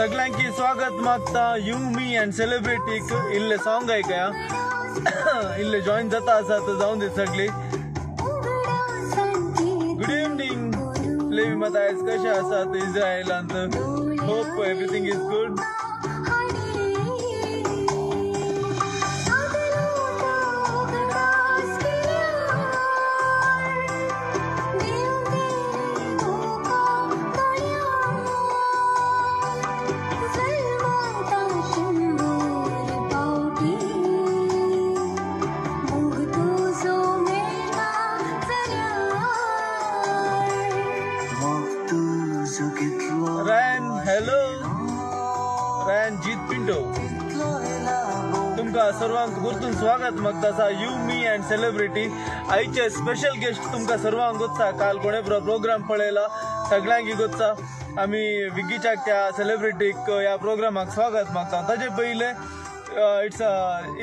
सगळ्यांकी स्वागत मागता you me and सेलिब्रिटीक इल्ले सॉंग ऐकया इल्ले जॉईन जाता असा तर जाऊन दे सगळे. गुड इव्हनिंग लेवी माता आयज कशें आसात इस्रायलांत. Hope everything is good. तुमका सर्वांक परतून स्वागत मागता यू मी अँड सेलिब्रिटी. आयचे स्पेशल गेस्ट तुमका सर्वांक गोत्ता. काल कोणे प्रोग्राम पळयला सगळ्यांक गोत्ता. आम्ही विग्गीच्या त्या सेलिब्रिटीक या प्रोग्रामाक स्वागत मागता. ताजे पयले इट्स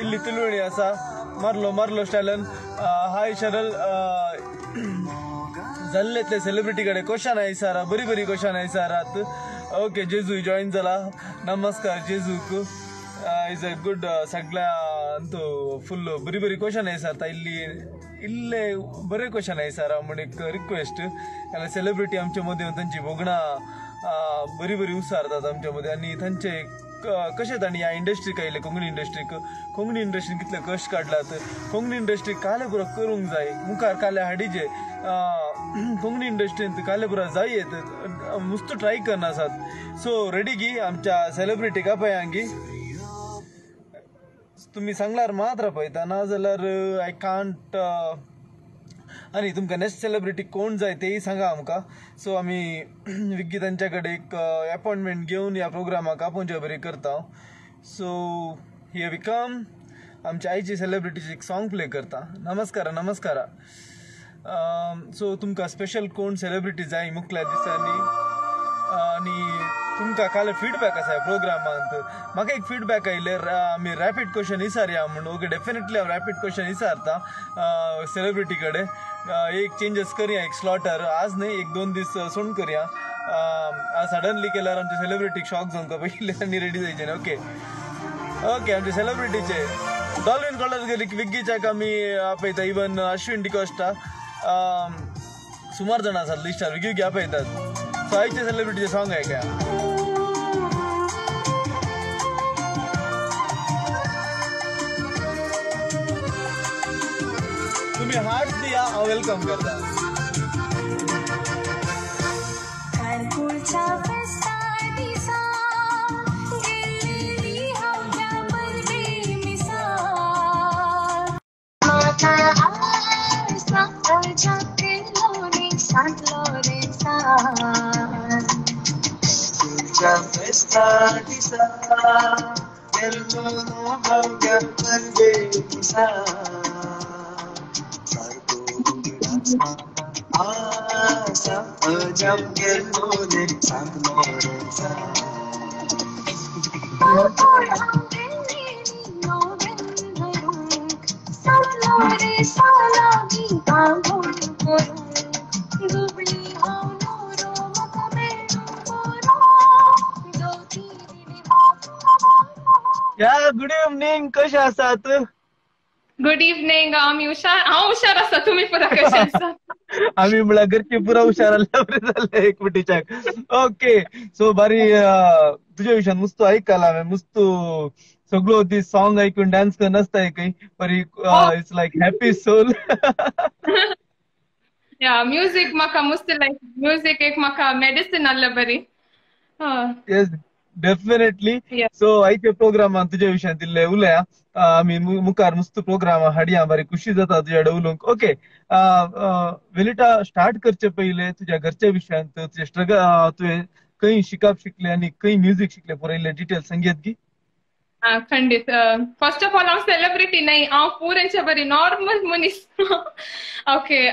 इल्ली तिलवणी आसा मारलो स्टायलन. हाय शरल जाल्लेतले सेलिब्रिटी कडे क्वेश्चन आयसारा बरी क्वेश्चन आयसारात. ओके जेजू जॉईन जाला. नमस्कार जेजूक. इज अ गुड सगळ्यांतू फुल बरी क्वेश्चन आयसारता. इल्ले बरे क्वेश्चन आयसारा म्हण एक रिक्वेस्ट. सेलिब्रिटी आमच्या मध्ये तांची भोगणां बरी उसारतात आमच्या मध्ये. आणि तांचे कशें तांणी ह्या इंडस्ट्रीक आयले कोंकणी इंडस्ट्रीन कितले कश्ट काडलात. कोंकणी इंडस्ट्रीक काले पुरो करूंक जाय. मुखार काले हाडिजे कोंकणी इंडस्ट्रींत काले पुरो जायत मस्त ट्राय करना आसात. सो रेडी गी आमच्या सेलिब्रिटीका पळयांगी. तुम्ही सांगल्यार मात्र पळयता नाजाल्यार आय कांट. आनी तुमकां नेक्स्ट सेलिब्रिटी कोण जाय तेही सांगा आमकां. सो आमी विग्गी तांच्या कडेन एक अपॉइंटमेंट घेवन ह्या प्रोग्रामाक आपोवचे बरी करता. So here we come. आमच्या आयची सेलिब्रिटीची एक सॉंग प्ले करता. नमस्कारा. सो तुमकां स्पेशल कोण सेलिब्रिटी जाय मुखल्या दिसांनी. आनी तुमकां काल फीडबॅक आसा प्रोग्रामांत. म्हाका एक फीडबॅक आयले आमी रॅपीड क्वेश्चन विचारया म्हणून. ओके डेफिनेटली हांव रॅपीड क्वेश्चन विचारता सेलिब्रिटी कडेन. एक चेंजेस करया. एक स्लॉटर आज न्ही 1-2 दीस सोडून करया. सडनली केल्यार आमच्या सेलिब्रिटीक शॉक जावंक पयले आनी रेडी जायचे. ओके आमचे सेलिब्रिटीचे डॉल्विन कॉलर विग्गीच्याक आमी आपयता. इवन अश्विन डिकोस्टा सुमार जाण आसात लिस्टार विग्गी आपयतात. सो आयचे सेलिब्रिटीचे सॉंग ऐकया. तुम्ही हार्ट दिया हांव वेलकम करता. गुड इव्हनिंग कशे आसात. Good evening. हांव हुशार आसा. तुम्ही पुरा कशे आसा. आम्ही म्हळ्यार घरची पुरा हुशार बरे जाले एकवटीच्याक. ओके सो बरी तुझ्या विशयान मस्त आयकला हांवें. मस्त सगळो ती सॉंग ऐकून डान्स करन आसता एकय बरी. It's like happy soul. या म्युझिक म्हाका मस्त लायक. म्युझिक एक म्हाका मेडिसिन आसलें बरी. Yes definitely. Yeah. सो आयच्या प्रोग्रामान तुझ्या विशयान तिल्ले उलया. आमी मुखार मस्त प्रोग्राम हाडया. बरी खुशी जाता तुझ्या कडेन उलोवंक. ओके, वेलिटा स्टार्ट करचे पयले तुझ्या घरच्या विशयान तुझे स्ट्रगल, तुवें खंय शिकप शिकले आनी खंय म्युझिक शिकले पुरयले डिटेल संगीत की. खंडित. फर्स्ट ऑफ ऑल हांव सेलिब्रिटी नाही, हांव पुरेंचे बरी नॉर्मल मनीस. ओके,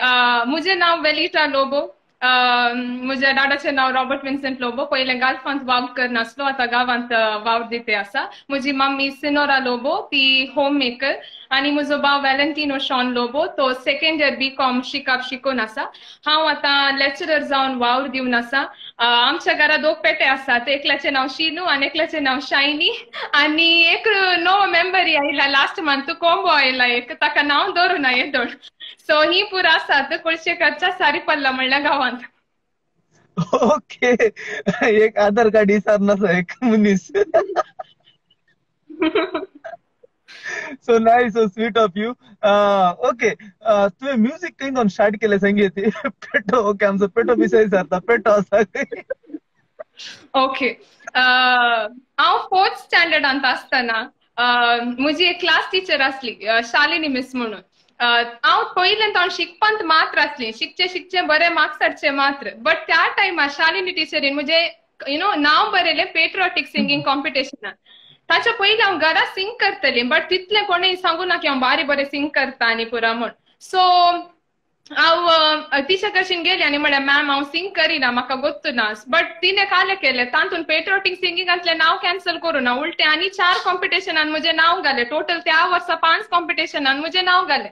मुझे नाव वेलिटा लोबो. मुझे डाडाचे नाव रॉबर्ट विन्सेंट लोबो. पहिले गाल्फांत वाव करनासलो, आता गावांत वाव दिते आसा. मुजी मम्मी सिनोरा लोबो, ती होम मेकर. आणि मुजो भाव व्हॅलेंटिनो शॉन लोबो, तो सेकंड इयर बीकॉम शिकून आसा. हांव आतां लेक्चरर जावन वावर दिवन आसा. आमच्या घरा दोग पेटे आसात, एकल्याचे नाव शिनू आणि एकल्याचे नाव शायनी. आणि एक नवो मेंबर आयला लास्ट मंथ, कोंबो आयला एक, ताका नाव दवरून येदोळ. सो ही पुरा आसात कुळशेकरच्या सारीपल्ला म्हणल्या गावांत. ओके, एक आधार कार्ड विसरनासो एक मनीस. So nice, so sweet of you. Okay, तुवें म्युझिक खंय स्टार्ट केलें संगीत? पेटो. ओके, आमचो पेटो विशय जाता. पेटो आसा. ओके, हांव 4th स्टँडर्डांत आसतना म्हजी एक क्लास टीचर आसली, शालिनी मिस म्हणून. हांव पयलेंत हांव शिकपांत मात्र आसली, शिकचे बरे मार्क्स हाडचे मात्र. बट त्या टायमार शालिनी टीचरीन म्हणजे नाव बरयलें पेट्रिऑटिक सिंगींग कॉम्पिटिशनान. ताच्या पयलीं हांव घरा सिंग करतली, बट तितलें कोणें सांगू ना की हांव बारी बरें सिंग करता आनी पुरा म्हण. सो हांव टीचर कशीन गेली आनी म्हळ्यार मॅम हांव सिंग करिना, म्हाका गोत्तू ना. बट तिने काले केलें, तातूंत पेट्रिऑटिक सिंगिंगांतलें नाव कॅन्सल करूं ना, उलटें आनी 4 कॉम्पिटिशनान म्हजें नाव घालें. टोटल त्या वर्सा 5 कॉम्पिटिशनान म्हजें नाव घालें.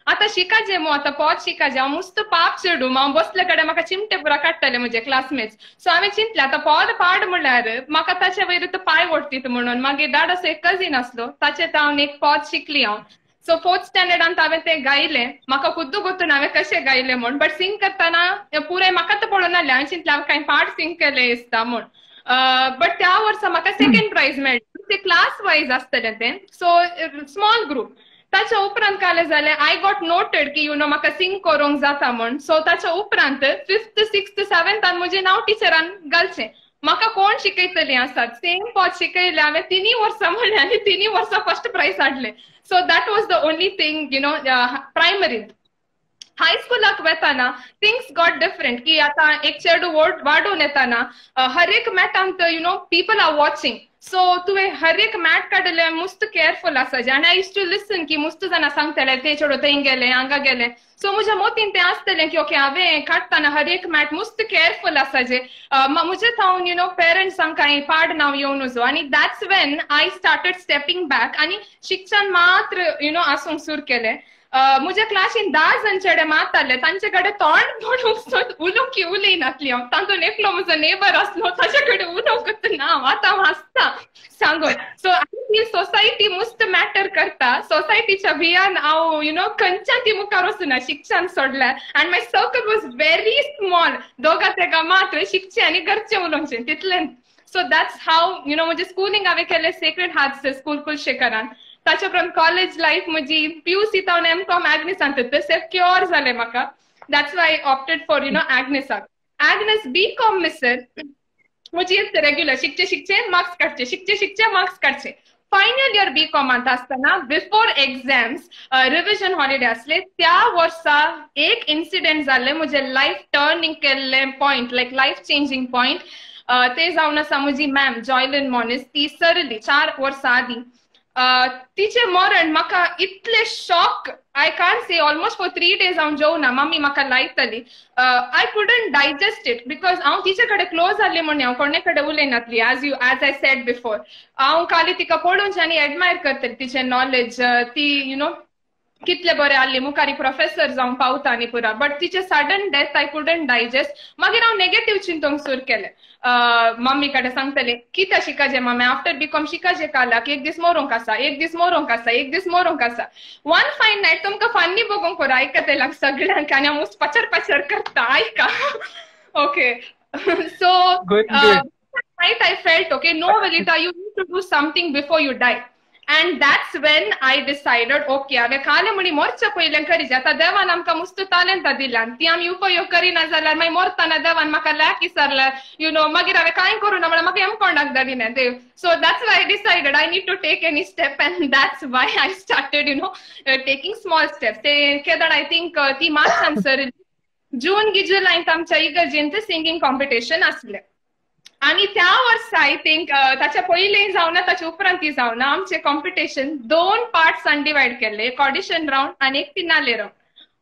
आता शिकाजे मो, आता पोत शिकाजे. हांव मस्त पाप चेडू, हांव बसले कडेन म्हाका चिमटे पुरा काडटाले म्हजे क्लासमेट्स. सो हांवें चिंतलें आता पोद पाड म्हणल्यार म्हाका ताचे वयर पाय ओडटीत म्हणून. मागीर डाडासो एक कझीन आसलो, ताचे हांव एक पोत शिकली हांव. सो 4th स्टँडर्डांत हांवें तें गायलें. म्हाका खुद्द गोतून हांवें कशें गायलें म्हूण. बट सिंग करतना पुराय म्हाका तर पळोवन नासलें. हांवें चिंतलें हांवें कांय पाड सिंग केलें दिसता म्हूण. बट त्या वर्सा म्हाका सेकंड प्रायज मेळ्ळें. ते क्लास वायज आसतलें तें, सो स्मॉल ग्रुप. ताच्या उपरांत काले जालें, आय गॉट नोटेड की म्हाका सिंग करूंक जाता म्हूण. सो ताच्या उपरांत 5th 6th 7थान म्हजें नांव टिचरान घालचें. म्हाका कोण शिकयतलीं आसात, सेम पोत शिकयलें हांवें 3 वर्सां म्हणलें आनी 3 वर्सां फर्स्ट प्रायज हाडलें. So that was the only thing प्रायमरींत. हायस्कुलाक वेताना थिंग्स गॉट डिफरंट, की आता एक चेडू वाडून येताना हर एक मॅटांत पीपल आर वॉचिंग. सो तुवें हर एक मॅट काडलें मस्त केअरफुल आसाचें. आनी आय यूज टू लिसन की मस्त जाणां सांगतले ते चेडू थंय गेले हांगा गेले. सो म्हज्या मोतीन तें आसतलें की ओके हांवें काडटाना हर एक मॅट मस्त केअरफुल आसाचें. म्हजे थावन पेरंट्सांक कांय पाड नांव येवन नजो. आनी that's when I started stepping back आनी शिक्षण मात्र आसूंक सुरू केलें. म्हज्या क्लासीन 10 जण चेडे मारताले, तांचे कडेन तोंड म्हणूंक उलोवंक की उलयनासली हांव. तातूंत एकलो म्हजो नेबर आसलो, ताचे कडेन उलोवंक ना, आतां वाचता सांगून. सो ही सोसायटी मस्त मॅटर करता. सोसायटीच्या भियान हांव खंयच्या ती मुखार वचूना, शिक्षण सोडल्यार. And my circle was very small. दोगा तेगा मात्र शिकचे आनी घरचें उलोवचें तितलें. सो दॅट्स हाव म्हजें स्कुलींग हांवें केलें सेक्रेड हार्ट्स स्कूल कुलशेकरान. ताच्या उपरांत कॉलेज लायफ म्हजी PUC तावन M.Com एग्नेसांत सेक्युअर जालें म्हाका. दॅट्स वाय ऑप्टेड फॉर एग्नेसाक. एग्नेस B.Com मिसर म्हजी रेग्युलर शिकचे मार्क्स काडचे. फायनल इयर B.Com आसतना बिफोर एक्झाम्स रिव्हिजन हॉलिडे आसले. त्या वर्सा एक इन्सिडेंट जाल्लें म्हजें लायफ टर्निंग केल्लें पॉयंट, लायक लायफ चेंजिंग पॉयंट. ते जावन आसा म्हजी मॅम जॉयलिन मॉनिस. ती सरली 4 वर्सां आदीं. तिचे मरण म्हाका इतले shock, I can't say. Almost for 3 days हांव जेवना. मम्मी म्हाका लायतली. I couldn't digest it because हांव तिचे कडेन क्लोज जाल्लें म्हण हांव कोणे कडेन उलयनासली. As I said before. हांव खाली तिका पळोवचें आनी एडमायर करतलें तिचें नॉलेज. ती कितले बरें आसली, मुखारी प्रोफेसर जावंक पावता आनी पुरा. बट तिचे सडन डेथ आय कुडंट डायजेस्ट. मागीर हांव नेगेटीव चिंतूंक सुरू केलें. मम्मी कडेन सांगतलें कितें शिकाजें मम्मी, आफ्टर B.Com शिकाजें कालाक एक दीस मोरूंक आसा. वन फायन नायट तुमकां फन्नी बघूंक पुरा आयकतलें सगळ्यांक आनी हांव मस्त पचर करता आयका. Okay, so night I felt okay no Velita, you need to do something before you die. And that's when I decided, okay, हांवें खाले म्हणी मोरच्या पयलें करीचें. आतां देवान आमकां मस्त तालंत दिल्यान, ती आमी उपयोग करिना जाल्यार मागीर मोरतना देवान म्हाका लॅक इसरल्यार, मागीर हांवें कांय करूना म्हळ्यार म्हाका एमकॉंडाक धाडिना देव. So that's why I decided I need to take any step, and that's why I started, taking small steps. ते केदार I think ती मार्चान सरली. जून की जुलैंत आमच्या इगर्जेंत सिंगिंग कॉम्पिटिशन आसलें. आणि त्या वर्सा आय थिंक ताच्या पयलीं जावना ताच्या उपरांत जावना आमचे कॉम्पिटिशन 2 पार्ट्सान डिवायड केल्ले, एक ऑडिशन राउंड आणि एक फिनाले राउंड.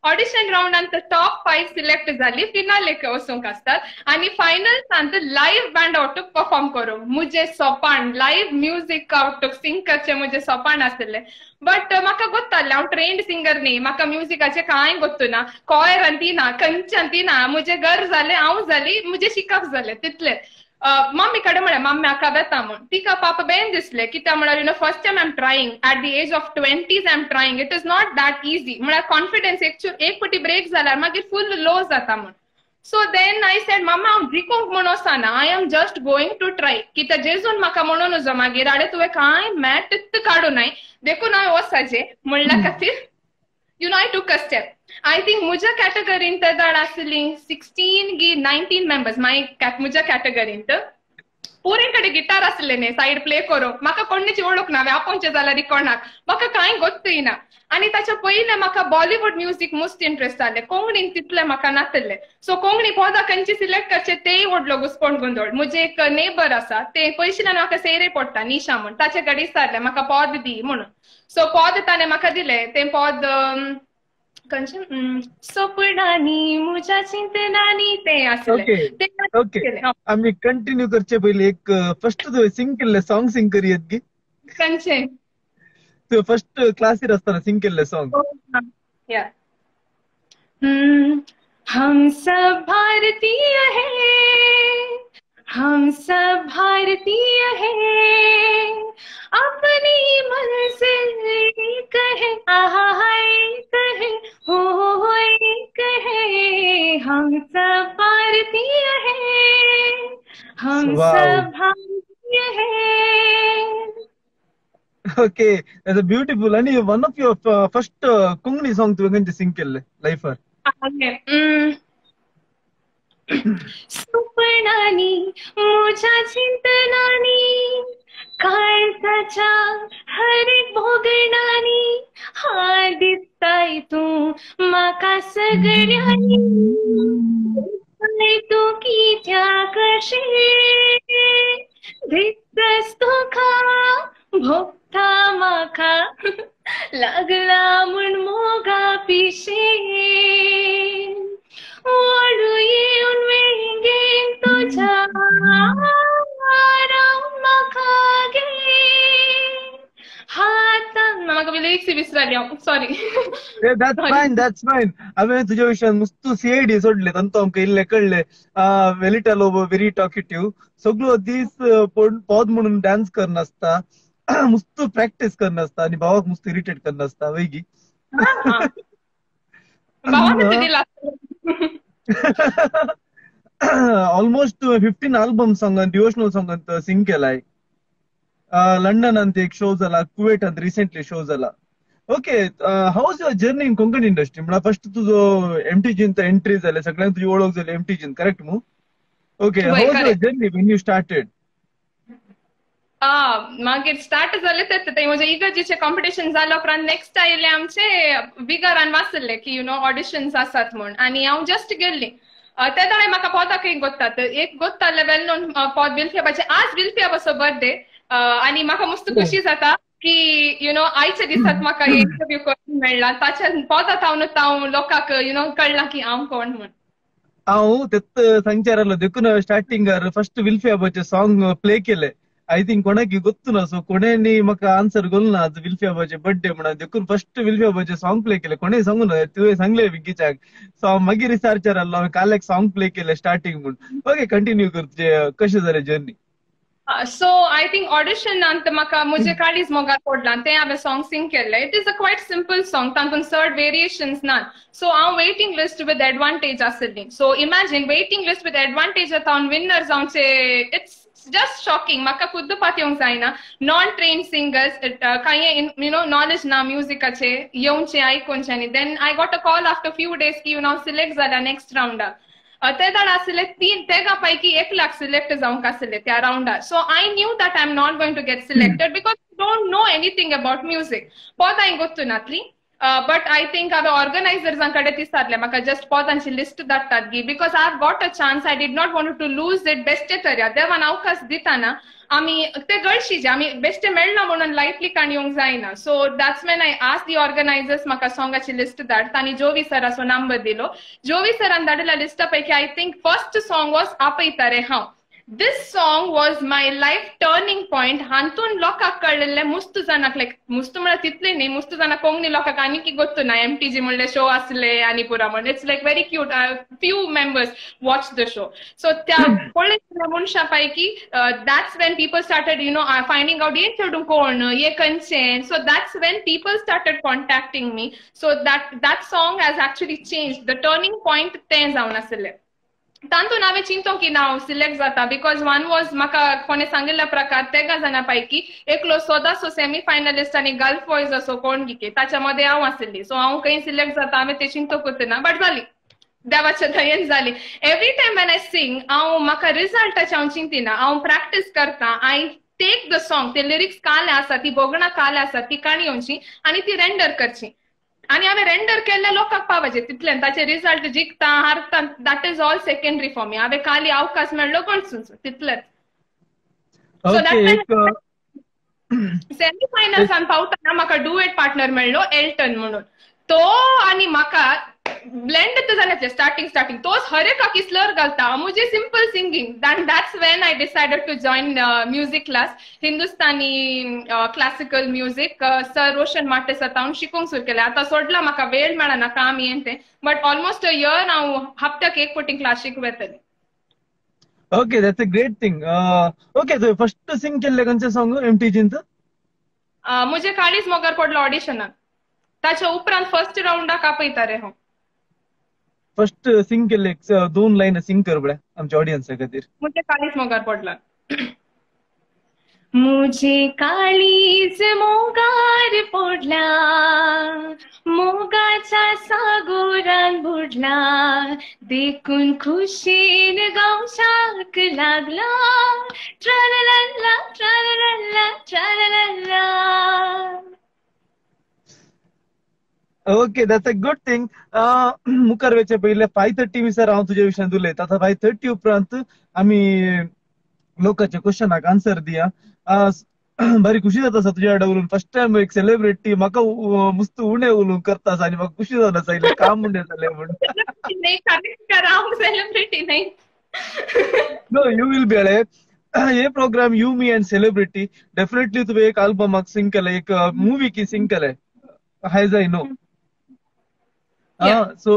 ऑडिशन राउंडांत टॉप 5 सिलेक्ट जाली, फिनालेक वचूंक आसतात आणि फायनल्सांत लायव्ह बँड आवटूक परफॉर्म करूंक मुझे सोपान लायव्ह म्युझिक आवटूक सिंग करचे मुझे सोपान आसले. बट म्हाका गोत्तालें हांव ट्रेन्ड सिंगर न्ही, म्हाका म्युझिकाचें कांय गोत्तुना, कॉयर ती ना, खंयच्यान ती ना. मुझे घर जालें, हांव जाली, मुझे शिकप जालें तितलें. मम्मी कडेन म्हळें मम्मी म्हाका येता म्हूण. तिका पापा बेन दिसलें कित्याक म्हळ्यार first time I am trying at the age of 20s I am trying. It is not that easy. म्हळ्यार कॉन्फिडन्स एक पटी ब्रेक जाल्यार मागीर फुल लो जाता म्हूण. सो देन आय सेड मम्मा हांव जिखूंक म्हूण वचना, I am just going to try. कित्याक जेजून म्हाका म्हणून नजो मागीर आडे तुवें कांय मॅट काडूनाय देखून हांवें वचपाचें म्हणल्या खातीर I took a step. I think मुझ्या कॅटेगरींत तर आसली 16 की 19 मेंबर्स मुझ्या कॅटेगरींत. पुरे कडेन गिटार आसले न्ही सायड प्ले करूंक. म्हाका कोणाची वळख ना, हांवें आपोवचें जाल्यार रिकॉर्डाक म्हाका कांय गोत्तूय ना. आनी ताच्या पयलें म्हाका बॉलिवूड म्युझिक मस्त इंट्रस्ट जालें, कोंकणीन तितलें म्हाका नासलें. सो कोंकणी पदां खंयची सिलेक्ट करचे तेय व्हडलो घुस्पोण गोंदळ. म्हजे एक नेबर आसा ते पयशेल्यान म्हाका सेरे पडटा निशा म्हूण, ताचे कडेन विचारलें म्हाका पद दी म्हणून. सो पद ताणें म्हाका दिलें. तें पद सपनांनी मुझ्या चिंतनांनी ते आसलें. ओके आमी कंटिन्यू करचे पयलीं एक फर्स्ट तुवें सिंग केल्लें सॉंग सिंग करियत गी. खंयचें? तुवें फर्स्ट क्लासीर आसतना सिंग केल्लें सॉंग. हम सब भारतीय हैं, हम सब भारतीय हैं, अपनी मंजिल एक है, आहा एक है, हो एक है. हम सब भारतीय हैं, हम सब भारतीय हैं. Okay that's a beautiful. आणि one of your first Konkani song तुवें खंयचें सिंग केल्लें लायफार? सपनांनी मुझ्या चिंतनांनी, काळजाच्या हर एक भोगणांनी, हा दिसताय तू म्हाका सगळ्यांनी, तू कित्या कशें दिसतस तुका भोगता म्हाका लागला म्हूण मोगा पिशे. ओडू येवन वेंगेन तुझ्या म्हाका घे हातान. म्हाका लिरिक्स विसरली हांव, सॉरी. that's fine. हांवें तुज्या विशयान मस्त CID सोडले तांतो आमकां इल्लें कळ्ळें. वेरी टॅलोबो, वेरी टॉकेटिव्ह. सगळो दीस पद म्हणून डान्स करनासता, मस्त प्रॅक्टीस करनासता आणि भावाक मस्त इरिटेट करनासता वैगी. ऑलमोस्ट 15 अल्बम सॉंगान डिवोशनल सॉंगांत सिंग केलाय. लंडनांत एक शो जाला, कुवेटांत रिसेंटली शो जाला. Okay how was your journey in Konkan industry? म्हणल्यार फर्स्ट तुजो MTGंत एंट्री जाली, सगळ्यांक तुजी वळख जाली MTGंत, करेक्ट मू? Okay how was your journey when you started? मागीर स्टार्ट जालें ते म्हजे इगर्जेचें कॉम्पिटिशन जाल्या उपरांत नेक्स्ट आयिल्लें आमचे बिगारान वाचले की ऑडिशन्स आसात म्हूण, आनी हांव जस्ट गेल्ली. ते दाळे म्हाका पदाक एक गोत्तात. एक गोत्तालें वेल नोन पद बिल्फियाबाचें. आज बिल्फियाबाचो बर्थडे आनी म्हाका मस्त खुशी जाता की आयच्या दिसाक म्हाका इंटरव्यू करून मेळ्ळा. ताच्या पदाक हांव लोकांक कळ्ळां की हांव कोण म्हूण. हांव तेच सांगचे रावलो देखून स्टार्टिंगार फर्स्ट विल्फियाबाचें सॉंग प्ले केलें. आय थिंक कोणाक गोत्तू ना, सो कोणेंनी म्हाका आन्सर करूं ना आज विल्फियाबाचे बर्थडे म्हणून. देखून फर्स्ट विल्फियाबाचें सॉंग प्ले केलें. कोणेंय सांगू ना, तुवें सांगलें विकीच्याक. सो मागीर रिसर्चार आहलो, हांवें काल एक सॉंग प्ले केलें स्टार्टिंग म्हणून. ओके कंटिन्यू कर, कशें जालें जर्नी? सो आय थिंक ऑडिशनांत म्हाका मुझे काळीज मोगार पडला, तें हांवें सॉंग सिंग केल्लें. It is a quiet simple song, तातूंत चड वेरिएशन्स नात. सो हांव वेटिंग लिस्ट विथ एडवांटेज आसली. So imagine waiting list with advantage हांव विनर जावचें, इट्स जस्ट शॉकिंग म्हाका कुद्दपाक येवंक जायना नॉन ट्रेन सिंगर्स काही नॉलेज ना म्युझिकाचे येवचे आयकोनचे आनी then I got a call after few days की हांव सिलेक्ट जाल्या नेक्स्ट राउंडाक ते दाडा आसले तेगा पैकी 1 लाख सिलेक्ट जावंक आसले त्या राउंडार so I knew that I am not going to get selected because don't know anything about music पोतांय गोत्तुनातली बट आय थिंक हांवें ऑर्गनायझर्सां कडेन दिसताले म्हाका जस्ट पोतांची लिस्ट धाडटात गी because I have got a chance I did not want to lose it बेश्टे तरी देवान अवकाश दिताना आमी ते गळशीचे आमी बेश्टे मेळना म्हणून लायटली काण येवंक जायना so that's when I ask the organisers म्हाका सॉंगाची लिस्ट धाड तांणी जोवी सराचो नंबर दिलो जोवी सरान धाडिल्ल्या लिस्टा पैकी I think first song was आपयता रे हांव This song was my life turning point. हांतून लोकांक कळलेले मुस्त जाणांक लायक मुस्त म्हळ्यार तितले न्ही मुस्त जाणां कोंकणी लोकांक आनी की गोत्तू ना MTG म्हणले शो आसले आनी पुरा म्हणून it's like very cute few members watch the show so त्या पळयल्या मनशां पैकी that's when people started finding out ये चेडूं कोण ये खंयचे so that's when people started contacting me so that song has actually change the turning point तें जावन आसलें तांतून हांवें चिंतो की हांव सिलेक्ट जाता बिकॉज वन वॉज म्हाका कोणें सांगिल्ल्या प्रकार तेगा जाणां पैकी एकलो सोदासो सेमी फायनलिस्ट आनी गल्फ बॉयज असो कोण गिके ताच्या मध्ये हांव आसली सो हांव खंय सिलेक्ट जाता हांवें ते चिंतो करतना बट जाली देवाच्या दयेन जाली एवरी टायम वेन आय सिंग हांव म्हाका रिजल्टाचे हांव चिंतिना हांव प्रॅक्टीस करता आय टेक द सॉंग ते लिरिक्स काले आसा ती बोगणां काले आसा ती काणी येवची आनी ती रेंडर करची आणि हांवें रेंडर केल्ले लोकांक पावचे तितल्यान ताचे रिजल्ट जिखता हारता that is all secondary for me हांवें खाली अवकाश मेळ्ळो गणसूच तितलेंच सेमी फायनल्सान पावतना म्हाका डुएट पार्टनर मेळ्ळो एल्टन म्हणून तो आनी म्हाका ब्लेंड जाल्याचे स्टार्टिंग तोच हर एका किसलर घालता मुझे simple singing that's when I decided to join music class Hindustani classical music sir Roshan माटे सतावन शिकूंक सुरू केलें आतां सोडला म्हाका वेळ मेळना काम येन तें बट ऑलमोस्ट अ इयर हांव हप्त्याक एक फावटी क्लास शिकूं येतलें okay that's a great thing okay first sing केल्लें खंयचें सॉंग MTGंत मुझे काळीज मोगार पडलो ऑडिशनाक ताच्या उपरांत फर्स्ट राउंडाक आपयता रे हांव फर्स्ट सिंग केल्ले 2 लाईन सिंग कर बळ्या आमच्या ऑडियन्सा खातीर मुझे काळीज मोगार पडला मुझे काळीज मोगार पडला मोगाच्या सागोरान बुडला देखून खुशीन गावशाक लागला ट्रालाला ट्रालाला ट्रालाला okay that's a good thing मुखार वयचे पयले 5:30 विसर हांव तुजे विशयान उलयता आतां 5:30 उपरांत आमी लोकांच्या क्वेश्चनाक आन्सर दिया बरी खुशी जाता तुझ्या वांगडा उलोवन फर्स्ट टायम एक सेलिब्रिटी म्हाका मस्त उणें उलोवंक करता आनी म्हाका खुशी जावन आसा इल्लें काम उणें जालें म्हणून सेलिब्रिटी नाही नो यू विल बी ये programme you me and celebrity definitely तुवें एक अल्बमाक सिंग केलें एक मुवी की सिंग केलें हायज आय नो सो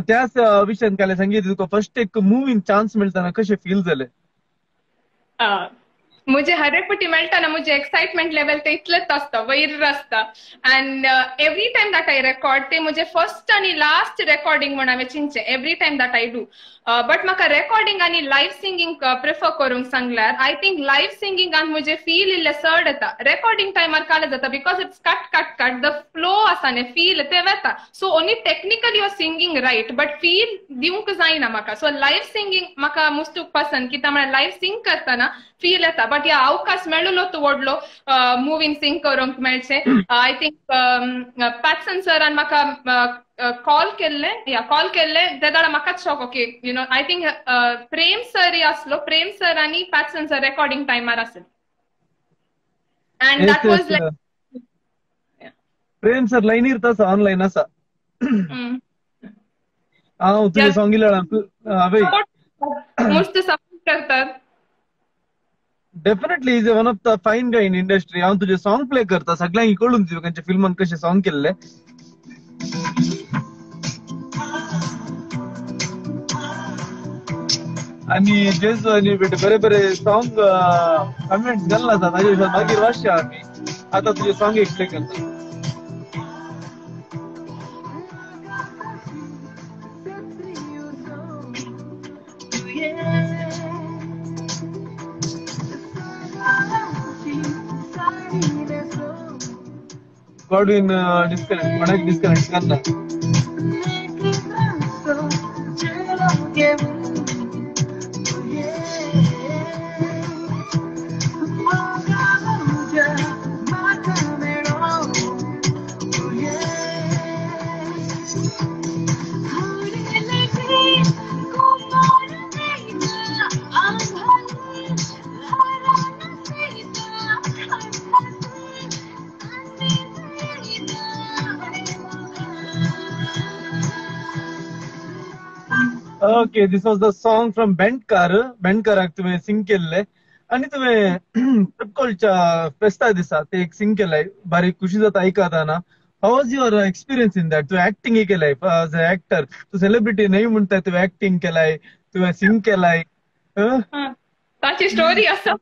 त्याच विशयान केलें सांगी तुका फर्स्ट एक मुवीन चान्स मेळटना कशें फील जालें मुझे हर एक पटी मेळटा ना मुझे एक्साइटमेंट लेवल ते इतलेच आसता वैर आसता and every time that I record ते मुझे फर्स्ट आणि लास्ट रेकॉर्डिंग म्हणून हांवें चिंतचें every time that I do but म्हाका रेकॉर्डिंग आणि लायव्ह सिंगिंग प्रिफर करूंक सांगल्यार आय थिंक लायव्ह सिंगिंगान मुझे फील इल्ले चड येता रेकॉर्डिंग टायमार काले जाता because it's cut the flow आसा न्ही फील ते वेता so only technically your singing right but feel दिवंक जायना म्हाका सो लायव्ह सिंगिंग म्हाका मुस्तूक पसंद कित्याक म्हळ्यार लायव्ह सिंग करतना फील येता बट ह्या अवकाश मेळ्ळो तो व्हडलो मुवीन सिंग करूंक मेळचे आय थिंक पॅटसन सरान म्हाका कॉल केल्ले ते दाडा म्हाकाच shock okay you know I think Prem sir आसलो प्रेम सर आनी पॅटसन सर रेकॉर्डिंग टायमार आसले and that was like Prem sir लायनीर तसा ऑनलायन आसा हांव तुजें सॉंग इल्लें मस्त सपोर्ट करतात definitely is one of the fine guy in industry हांव तुजें सॉंग प्ले करता सगळ्यांक कळून दिवं खंयच्या फिल्मान कशें सॉंग केल्लें आनी जेजू आनी बरे बरे सॉंग कमेंट घालना ताजे विशयान मागीर वाचया आमी आतां तुजें सॉंग एक प्ले करता Godwin disconnect, Kodak disconnect करना. Okay, this was the song from Bendkar. Bendkarak तुम्ही सिंग केलेले आणि तुम्ही ट्रिपकोलच्या फेस्ता दिसा ते एक सिंग केलंय बारीक खुशी जात ऐकताना. How was your experience in that? तू ऍक्टिंग केलंय ऍज अ ऍक्टर, तू सेलिब्रिटी नाही म्हणताय, तू ऍक्टिंग केलाय, तू सिंग केलाय. ताची स्टोरी आसा.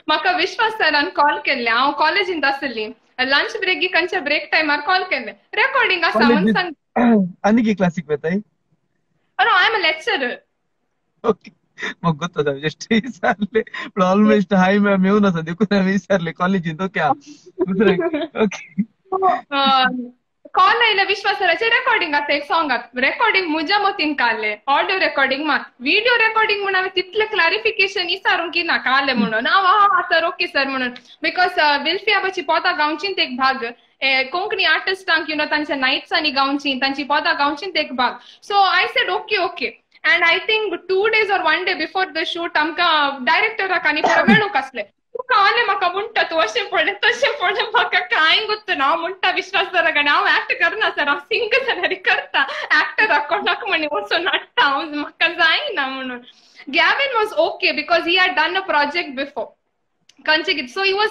म्हाका विश्वास सरान कॉल केल्ले, हांव कॉलेजींत आसली, लंच ब्रेक खंयच्या ब्रेक टायमार कॉल केल्ले, रेकॉर्डिंग आसा म्हणून सांग. आनी क्लासीक वेताय? No, I'm a lecturer. Okay. मग ಗೊತ್ತದ ಎಷ್ಟು ವಿಚಾರಲೆ ಆಲ್ಮೋಸ್ಟ್ ಹಾಯ್ ಮ್ಯಾಮ್ येऊन असं देखून विचारले कॉलेजीत क्या ओके कॉल आयला विश्वास सराचे रेकॉर्डिंग आसा एक सॉंगात. रेकॉर्डिंग मुज्या मतीन काडले, ऑडिओ रेकॉर्डिंग मात, व्हिडिओ रेकॉर्डिंग म्हणून हांवें तितले क्लॅरिफिकेशन विचारूंक की ना काले म्हणून. हांव सर ओके सर म्हणून, बिकॉज विल्फी आबाची पोतां गावचींत एक भाग, कोंकणी आर्टिस्टांक तांच्या नाईट्सांनी गावची, तांची पोतां गावचींत एक भाग. So I said okay okay. And I think 2 days or 1 day before the shoot, आमका डायरेक्टराक आनी परत मेळूंक आसले. तुका आले म्हाका म्हणटा तूं अशें पडलें तशें पडलें, म्हाका कांय गुत्त ना. हांव म्हणटा विश्वास सराक, आनी हांव ऍक्ट करना सर, हांव सिंग जाल्यार करता, ऍक्टराक कोणाक म्हणे वचून हाडटा हांव, म्हाका जायना म्हणून. Gavin was okay because he had done a project before. So he was,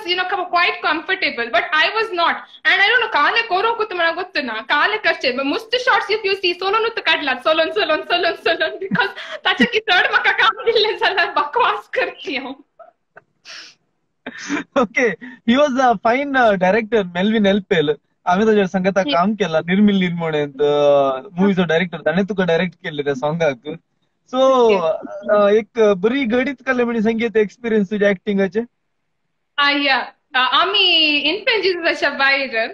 quite comfortable, but I was not. And I don't know, kaale koro kutu mana gottu na, kaale karche, but most shots if you see, solon uttu kadla, solon, because tacha ki third maka kaam dille zala bakwas karti hu. Okay, he was a fine director, Melvin Elpel. आम्ही त्याच्या संगता काम केला, निर्मिल निर्मोणे मूवीचो director, ताणे तुका direct केले त्या सॉंगाक. सो एक बरी गडीत काले म्हणजे संगीत एक्सपिरियन्स तुझ्या ऍक्टिंगाचे? आम्ही इनपेंजीच्या भायर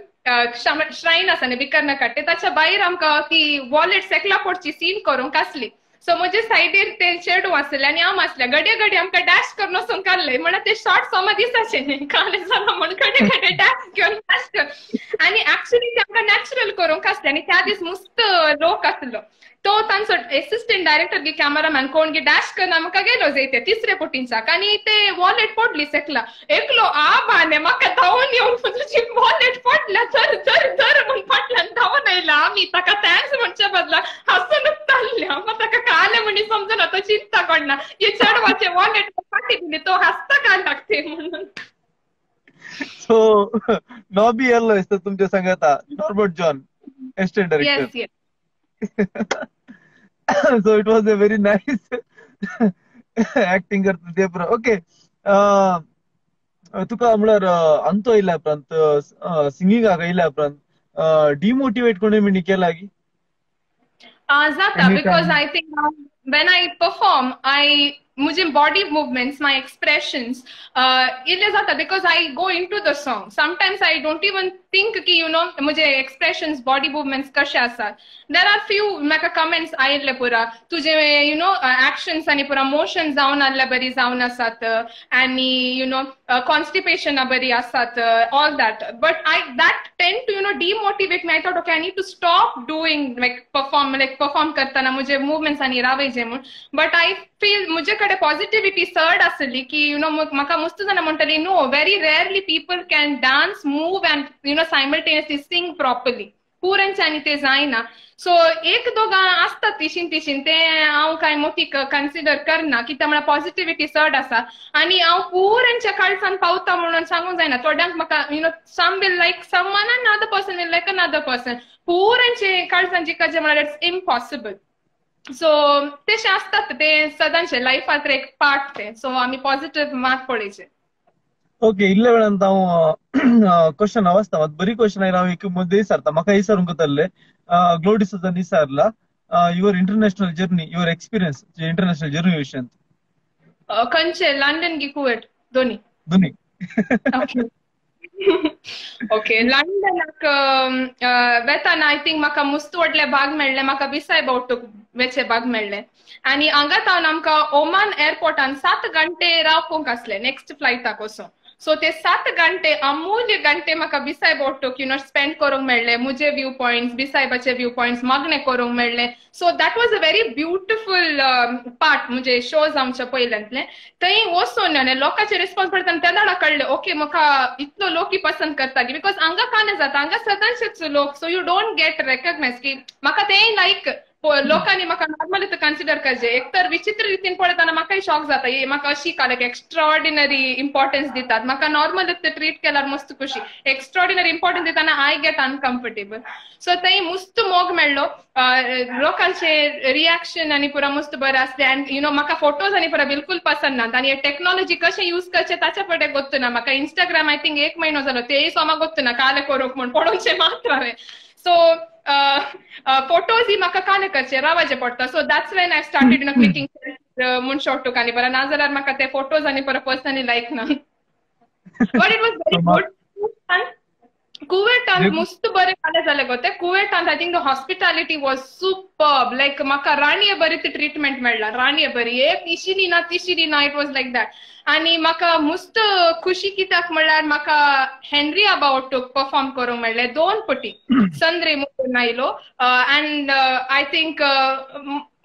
श्राइन आसा न्ही बिकर्न कट्टे, ताच्या भायर आमकां ती वॉलेट सेकलापोटची सीन करूंक आसली. सो म्हजे सायडीर ते चेडू आसले आनी हांव आसले, घडये आमकां डॅश करून वचून काडले. म्हणल्यार ते शॉर्ट सोमा दिसाचे न्ही, काले जालां म्हण घडये डॅश घेवन डॅश कर. आनी एक्चुली ते आमकां नॅचरल करूंक आसले. आनी त्या दीस मस्त लोक आसलो. तो तांचो असिस्टंट डायरेक्टर गी कॅमेरामॅन कोण गी डॅश करना म्हाका गेलो जायते तिसरे पोटींचाक, आनी ते वॉलेट पडली सेकला. एकलो बाने म्हाका धांवून येवन तुजी वॉलेट पडल्या, जर जर जर म्हूण फाटल्यान धांवून आयला. आमी ताका थँक्स म्हणच्या बदला हसूनच चालल्या. म्हाका ताका काले म्हणी समजना, तो चिंता करना, हे चेडवाचे वॉलेट फाटी दिली, तो हसता काय लागते म्हणून. सो नॉबी येल्लो असतं तुमच्या सांगता Norbert John assistant director. Yes yes. So it was a very nice acting करता ते पण. ओके, तुका म्हळ्यार अंतो येयल्या उपरांत सिंगिंगाक येयल्या उपरांत डिमोटिवेट कोणी म्हणी केला की? जाता, because I think when I perform, मुझे body movements, my expressions, इल्ले जाता because I go into the song. Sometimes I don't even think की मुझे expressions, body movements कशे आसात. There are few म्हाका comments आयिल्ले पुरा, तुझे actions आनी पुरा motion जावन आसले बरी जावन आसात, आनी constipation बरी आसात, all that. But that tend to demotivate me. I thought okay, I need to stop doing perform करताना मुझे movements आनी रावयचे म्हणून. But I feel मुझे कडे पॉझिटिव्हिटी चड आसली की म्हाका मस्त जाणां म्हणटली no, very rarely people can dance, move and simultaneously sing properly. पुरांच्यांनी ते जायना. सो एक दोगां आसतात तिशीन ते हांव कांय मोठी कन्सिडर करना, कित्याक म्हळ्यार पॉझिटिव्हिटी चड आसा. आनी हांव पुरांच्या काळजान पावता म्हणून सांगूंक जायना. थोड्यांक म्हाका some will like someone and other person will like another person. पुरांचे काळजान जिखाचे म्हळ्यार इट्स इम्पॉसिबल. सो तेशें आसतात, ते सदांचे लायफांत एक पार्ट ते. सो आमी पॉझिटिव्ह मात पळयचे. ओके, इल्ल्या वेळांत हांव क्वेश्चन वाचता, मात बरी क्वेश्चन आयला. हांव एक मुद्दे विचारता, म्हाका विचारूंक येताले. ग्लोरी सुजान विचारला your international journey, your experience international journey विशयन. खंयचे? लंडन की कुवेट? दोन्ही. ओके लंडनाक वेताना आय थिंक म्हाका मुस्त व्हडले भाग मेळ्ळे म्हाका बिसाय बोवटूक वेचे भाग मेळ्ळे आनी हांगा तावन आमकां ओमान एअरपोर्टान 7 घंटे रावपूंक आसले नेक्स्ट फ्लायटाक वचून सो ते 7 घंटे अमूल्य घंटे म्हाका बिसाय बोवटूक स्पेंड करूंक मेळ्ळे मुजे व्यू पॉइंट्स बिसायबाचे व्यू पॉइंट्स मागणे करूंक मेळ्ळे सो that was a very beautiful part म्हणजे शोज आमचे पयल्यांतले थंय वचून लोकांचे रिस्पॉन्स पडटा त्या दाडा कळले ओके म्हाका इतलो लोक पसंद करता की बिकॉज हांगा का नाही जाता हांगा सदांचेच लोक सो यू डोंट गेट रेकग्नायज की म्हाका तें लायक लोकांनी म्हाका नॉर्मल कन्सिडर करचे एकतर विचित्र रितीन पळयतना म्हाकाय शॉक जाता हे म्हाका अशी कालक एक्स्ट्रॉर्डिनरी इम्पॉर्टन्स दितात म्हाका नॉर्मल ट्रीट केल्यार मस्त खुशी एक्स्ट्रॉर्डिनरी इम्पॉर्टन्स दिताना आय गेट अनकम्फर्टेबल सो थंय मुस्त मोग मेळ्ळो लोकांचे रिएक्शन आनी पुरा मस्त बरें आसले अँड म्हाका फोटोज आनी पुरा बिलकुल पसंद नात आनी टेक्नॉलॉजी कशें यूज करचे ताचे पडे गोत्तू ना म्हाका इंस्टाग्राम आय थिंक 1 महिनो जालो तेय सोमा गोत्तू ना काले करूंक म्हूण पडोवचे मात्र हांवें सो फोटोज ही म्हाका काले करचे रावाचे पडटा so that's when I started clicking म्हूण शॉर्टूक आनी बरं नाजाल्यार म्हाका ते फोटोज आनी परत पर्सनली लायक ना but it was very good कुवेटान मस्त बरें जालें जालें गो ते कुवेटान I think the hospitality was superb like म्हाका राणये बरी ती ट्रिटमेंट मेळ्ळा राणये बरी एक इशिनी ना तिशिनी ना इट वॉज लायक दॅट आनी म्हाका मस्त खुशी कित्याक म्हणल्यार म्हाका हेनरी आबावटूक परफॉर्म करूंक मेळ्ळे 2 पटी संद्रे म्हणून आयलो अँड आय थिंक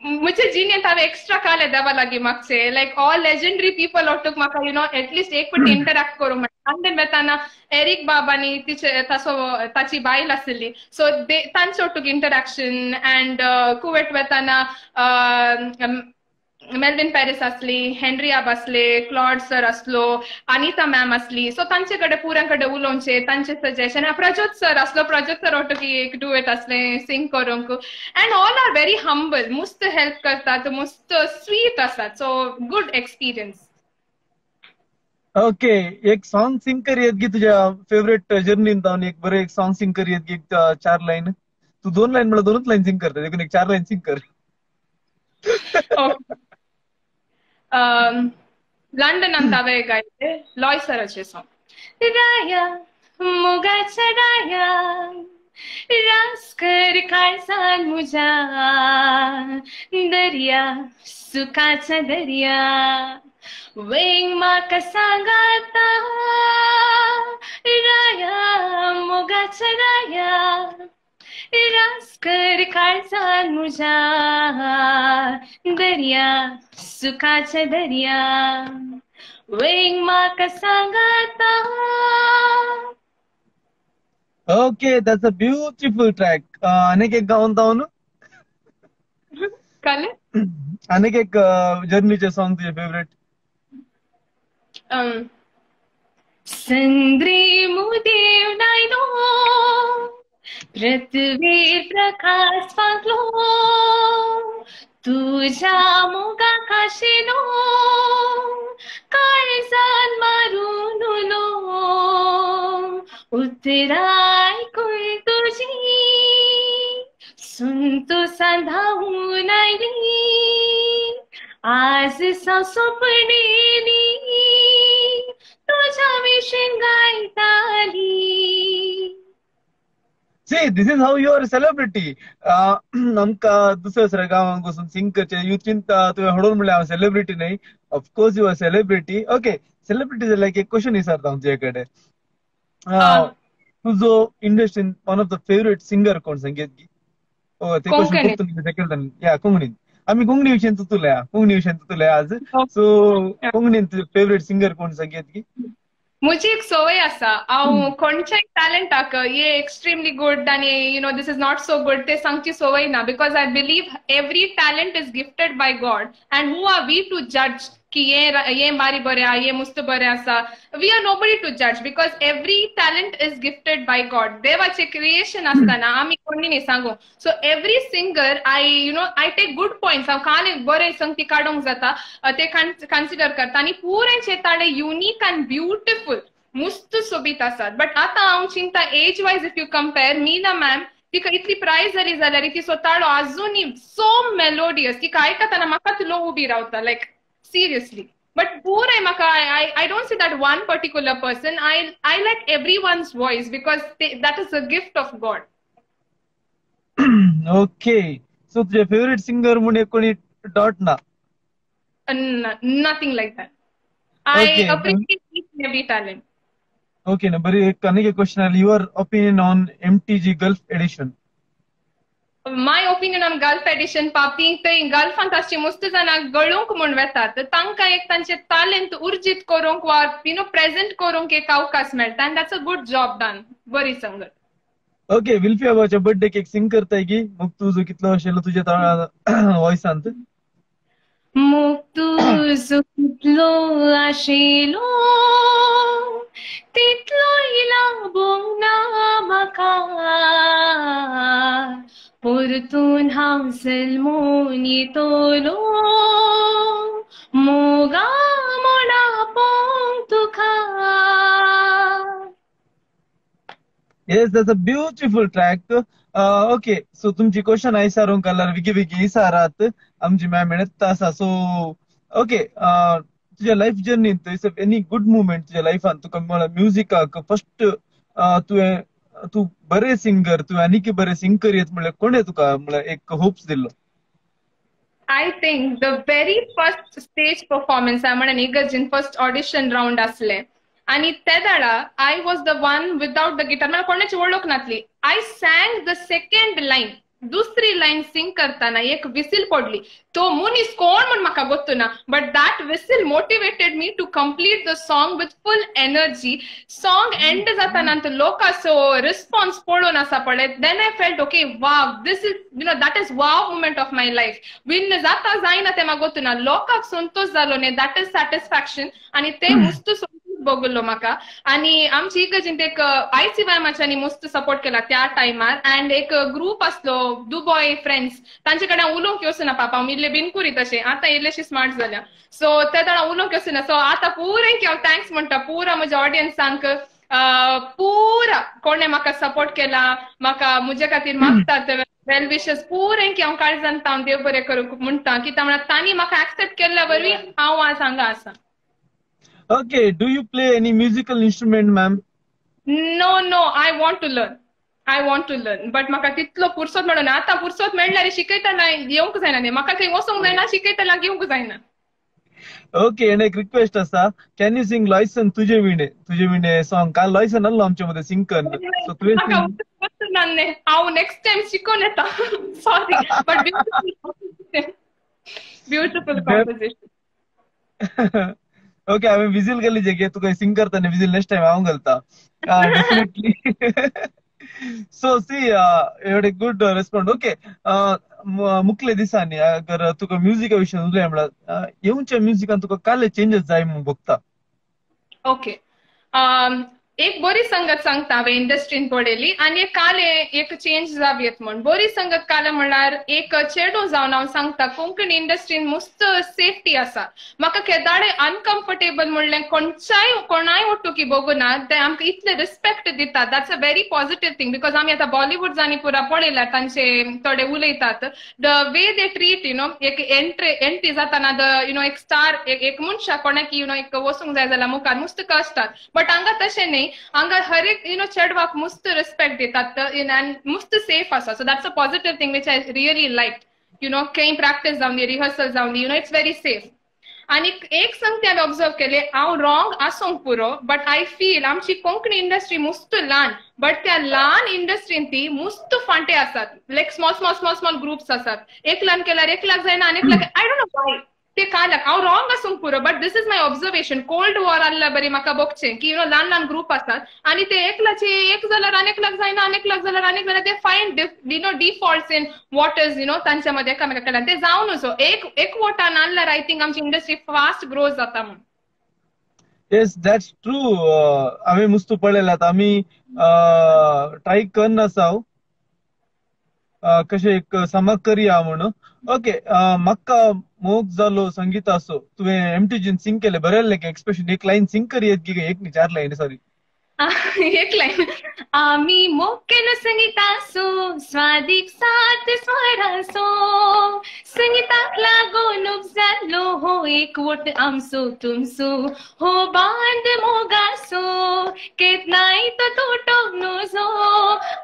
मुझे जिणेंत हांवें एक्स्ट्रा काले देवा लागीं मागचे लायक ऑल लेजेंडरी पीपल ओटूक म्हाका एटलीस्ट एक पटी इंटरॅक्ट करूंक मेळ्ळें लंडन वेताना एरिक बाबानी तिचे ताची बायल आसली सो तांचे ओटूक इंटरॅक्शन अँड कुवेट वेताना मेल्विन पॅरिस असली हेनरी आब असले क्लॉड सर असलो अनिता मॅम असली सो तांचे कडेन पुरां कडेन उलोवचे तांचे सजेशन प्रज्योत सर असलो प्रज्योत सर ओटूक एक डुएट असले सिंग करूंक and all are very humble मस्त हेल्प करतात मस्त स्वीट असतात सो गुड एक्सपिरियन्स ओके एक सॉन्ग सिंग कर येत गी तुझ्या फेवरेट जर्नीन जाऊन एक बरं एक सॉन्ग सिंग कर येत गी 4 लाईन तू 2 लाईन मला 2च लाईन सिंग करते एकूण एक 4 लाईन सिंग कर लंडन हांवें गायले लॉय सराचे सॉंग राया मोगाच्या राया रास कर काळजान मुजा दर्या सुखाचा दर्या वेंग म्हाका सांगाता राया मोगाच्या राया रास कर काळजान मुजा दर्या सुखाचा दर्या वेंग म्हाका सांगाता okay that's a beautiful track अनेक एक गाऊन जाऊन काले अनेक एक जर्नीचे सॉन्ग तुझे फेवरेट संद्री मुदेव नायलो पृथ्वी प्रकाश पागलो तुझ्या मोगा खाशेलो काळजान मारून उलो उतराय कुल तुझी सुन तू सांधावून आयली आज सोपणेली तुझ्या विषयी गायताली See, this is how you are a celebrity. आमका दुसऱ्या गावांक वचून सिंग करचे यू थिंक तुवें हडोवन म्हणलें हांव सेलिब्रिटी न्हय of course you are celebrity okay celebrity जाल्यार एक क्वेश्चन विचारता हांव तुजे कडेन तुजो इंडस्ट्रीन one of the favourite singer कोण संगीत गी ते क्वेश्चन सेकंड या कोंकणीन आमी कोंकणी विशयी तुतुले आज सो कोंकणीन तुजो फेवरेट सिंगर कोण संगीत गी मुझी एक सवय आसा हांव खंयच्याय टॅलंटाक ये एक्स्ट्रीमली गुड आनी this is not so good ते सांगची सवय ना because I believe every talent is gifted by god and who are we to जज की ये मारी बरें आहा ये मस्त बरें आसा वी आर नोबडी टू जज because every talent is gifted by god देवाचे क्रिएशन आसतना आमी कोणी न्ही सांगू so every singer I take good points हांव काल बरें संगती काडूंक जाता ते कन्सिडर करता आनी पुरायचे ताळे युनीक अँड ब्युटिफूल मस्त सोबीत आसात बट आतां हांव चिंता age wise if you compare Meena ma'am तिका इतली प्रायज जाली जाल्यार ती ताळो आजुनी सो मेलोडियस तिका आयकताना म्हाकाच लो उबी रावता लायक seriously But pure maka I don't say that one particular person. I like everyone's voice because that is a gift of God. Okay so तुझे फेवरेट सिंगर म्हणून कोणी डॉट ना Nothing like that. Okay, I appreciate each and every talent. Okay ना बरी एक कनिके question आहे your opinion on MTG gulf edition My opinion on Gulf edition पापी ते गल्फांत अशी मस्त जाणां गळूंक म्हूण वेतात तांकां एक तांचे टॅलेंट उर्जीत करूंक वा प्रेझेंट करूंक एक अवकाश मेळटा आनी that's a good job done बरी संगत. ओके विल्फी आबाच्या बर्थडेक एक सिंग करताय की मग तुझो कितलो आशिल्लो तुझ्या वॉइसांत मोग तुजो कितलो आशिल्लो तितलोय लाबूंक ना म्हाका परतून हांव सलमून येतलो मोगा मोडा पोंग तुका. Yes that's a beautiful track okay so तुमची क्वेश्चन आयसारूंक काल्यार विकी विकी इसारात आमची मॅम येता आसा सो ओके तुझ्या लाईफ जर्नीत इज एनी गुड मुवमेंट तुझ्या लाईफान तुका म्युझिकाक फर्स्ट तू बरे सिंगर तू आनीक बरे सिंग करीत म्हणल्यार कोणे तुका म्हणल्यार एक होप्स दिल्लो I think the very first stage performance I म्हणन इगर्जीन first audition round असले आणि त्या दाडा I was the one without the guitar मला कोणाची वळख नासली. I sang the second line दुसरी लाईन सिंग करताना एक विसील पडली तो मुनीस कोण म्हण म्हाका गोत्तू ना but that whistle motivated me to complete the song with full energy. Song end जाताना लोकांचो रिस्पॉन्स पळोवन आसा पळय then I felt okay wow this is that is wow moment of my life. Win जाता जायना ते म्हाका गोत्तू ना लोकांक संतोष जालो न्ही दॅट इज सॅटिस्फॅक्शन आणि ते मस्त बघलो म्हाका आणि आमची इगर्जीन एक ICYMच्यानी मस्त सपोर्ट केला त्या टायमार अँड एक ग्रुप असलो दुबॉय फ्रेंड्स तांचे कडेन उलोवंक येवचना पापा हांव इल्ले बिनकुरी तशें आतां इल्लेशी स्मार्ट जाल्या सो त्या दाडा उलोवंक येवचना सो आतां पुरें हांव थँक्स म्हणटा पुरा म्हज्या ऑडियन्सांक पुरा कोणे म्हाका सपोर्ट केला म्हाका म्हजे खातीर मागतात वेल विशेस पुरें हांव काळजांत हांव देव बरें करूंक म्हणटा कित्याक म्हळ्यार तांणी म्हाका एक्सेप्ट केल्ल्या वरवीं हांव आज हांगा आसा. Okay, do you play any musical instrument, ma'am? No, I want to learn. But म्हाका तितलो फुरसत मेळना ना आतां फुरसत मेळल्यार शिकयतना येवंक जायना न्ही म्हाका थंय वचोंक जायना शिकयतना येवंक जायना. ओके आणि एक रिक्वेस्ट असा कॅन यू सिंग लॉयसन तुझे विणे सॉंग काल लॉयसन आलो आमच्या मध्ये सिंग कर सो तुवें हांव नेक्स्ट टाइम शिकोवन येता sorry but beautiful composition. Okay हांवें विजील केली जे तुका सिंग करतना विजील नेक्स्ट टाइम हांव घालता डेफिनेटली. सो सी एवढे गुड रेस्पॉन्ड ओके मुखले दिसांनी अगर तुका म्युझिका विशीं उलय म्हळ्यार येवच्या म्युझिकान तुका काले चेंजीस जाय म्हूण भोगता. ओके एक बरी संगत सांगता हांवें इंडस्ट्रीन पळयली आनी काले एक चेंज जावयेत म्हण बरी संगत काले म्हणल्यार एक चेडो जावन हांव सांगता कोंकणी इंडस्ट्रीन मस्त सेफ्टी आसा. म्हाका केदाडे अनकम्फर्टेबल म्हणलें कोणाय ओटुकी बघुना ते आमकां इतले रिस्पेक्ट दितात that's a very positive thing because आमी आतां बॉलिवूड पुरा पळयल्यार तांचे थोडे उलयतात द वे दे ट्रीट एक एंट्री जाताना एक स्टार एक मनशाक कोणाक एक वचूंक जाय जाल्यार मुखार मस्त कळटात बट हांगा तशें न्ही हांगा हर एक चेडवाक मस्त रिस्पेक्ट दितात मस्त सेफ आसा so that's a positive thing which I really like खंय प्रॅक्टीस जावन दी रिहर्सल जावन दी इट्स व्हेरी सेफ. आणि एक संगती हांवें ऑब्जर्व केले हांव रॉंग आसूंक पुरो बट आय फील आमची कोंकणी इंडस्ट्री मस्त ल्हान बट त्या ल्हान इंडस्ट्रीन ती मस्त फांटे आसात लायक स्मॉल ग्रुप्स आसात एकल्यान केल्यार एकल्याक जायना आनी एकल्याक आय डोंट नो वाय ते काल्याक हांव रॉंग आसूंक पुरो but this is my observation cold war आसल्या बरी म्हाका बघचें की ल्हान ग्रुप आसात आनी ते एकल्याचे एक जाल्यार आनेकल्याक जायना आनेकल्याक जाल्यार आनेक जाल्यार ते find defaults in what is तांच्या मदें एकामेका कडल्यान ते जावन नजो एकवटान आसल्यार आय थिंक आमची इंडस्ट्री फास्ट ग्रो जाता म्हूण. येस दॅट्स ट्रू आम्ही मस्त पळयल्यात आमी ट्राय करन आसाव कशें एक समक करया म्हणून. ओके म्हाका मोग जालो संगीत असो तुवें MTGन सिंग केले बरयल्लें की एक्सप्रेशन एक लायन सिंग करियत की एक न्ही 4 लायनी सॉरी एक लाईन आम्ही मोग केलं संगीतासो स्वादिक सात स्वरासो संगीताक लागून जालो हो एकवट आमचो तुमचो हो बांध मोगासो केत नाही तो तोटो नोजो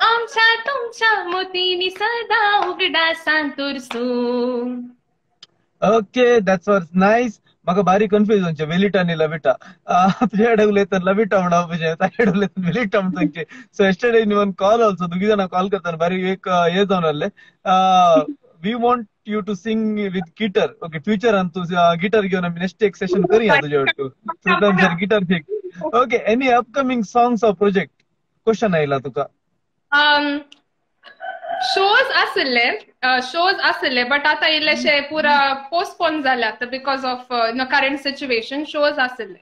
आमच्या तुमच्या मोतीनी सदा उगडा सांतुरसो. Okay, that was nice. म्हाका भारी कन्फ्युजन छे वेलिटा आनी लविटा. तुझे अडगले तर लविटा म्हणा म्हणजे ताचे अडगले तर वेलिटा म्हणचे. सो yesterday in one call also दोघी जण कॉल करताना भारी एक हे जाऊन आले. We want you to sing with guitar. Okay, future and तू गिटार घेऊन आम्ही नेक्स्ट एक सेशन करूया तुझ्या वाटतो. श्रीकांत सर गिटार फेक. Okay, any upcoming songs or project? Question आयला तुका. शोज आसले बट आता इल्लेशे पुरा पोस्टपोन जाले आता because of current situation. Shows आसले.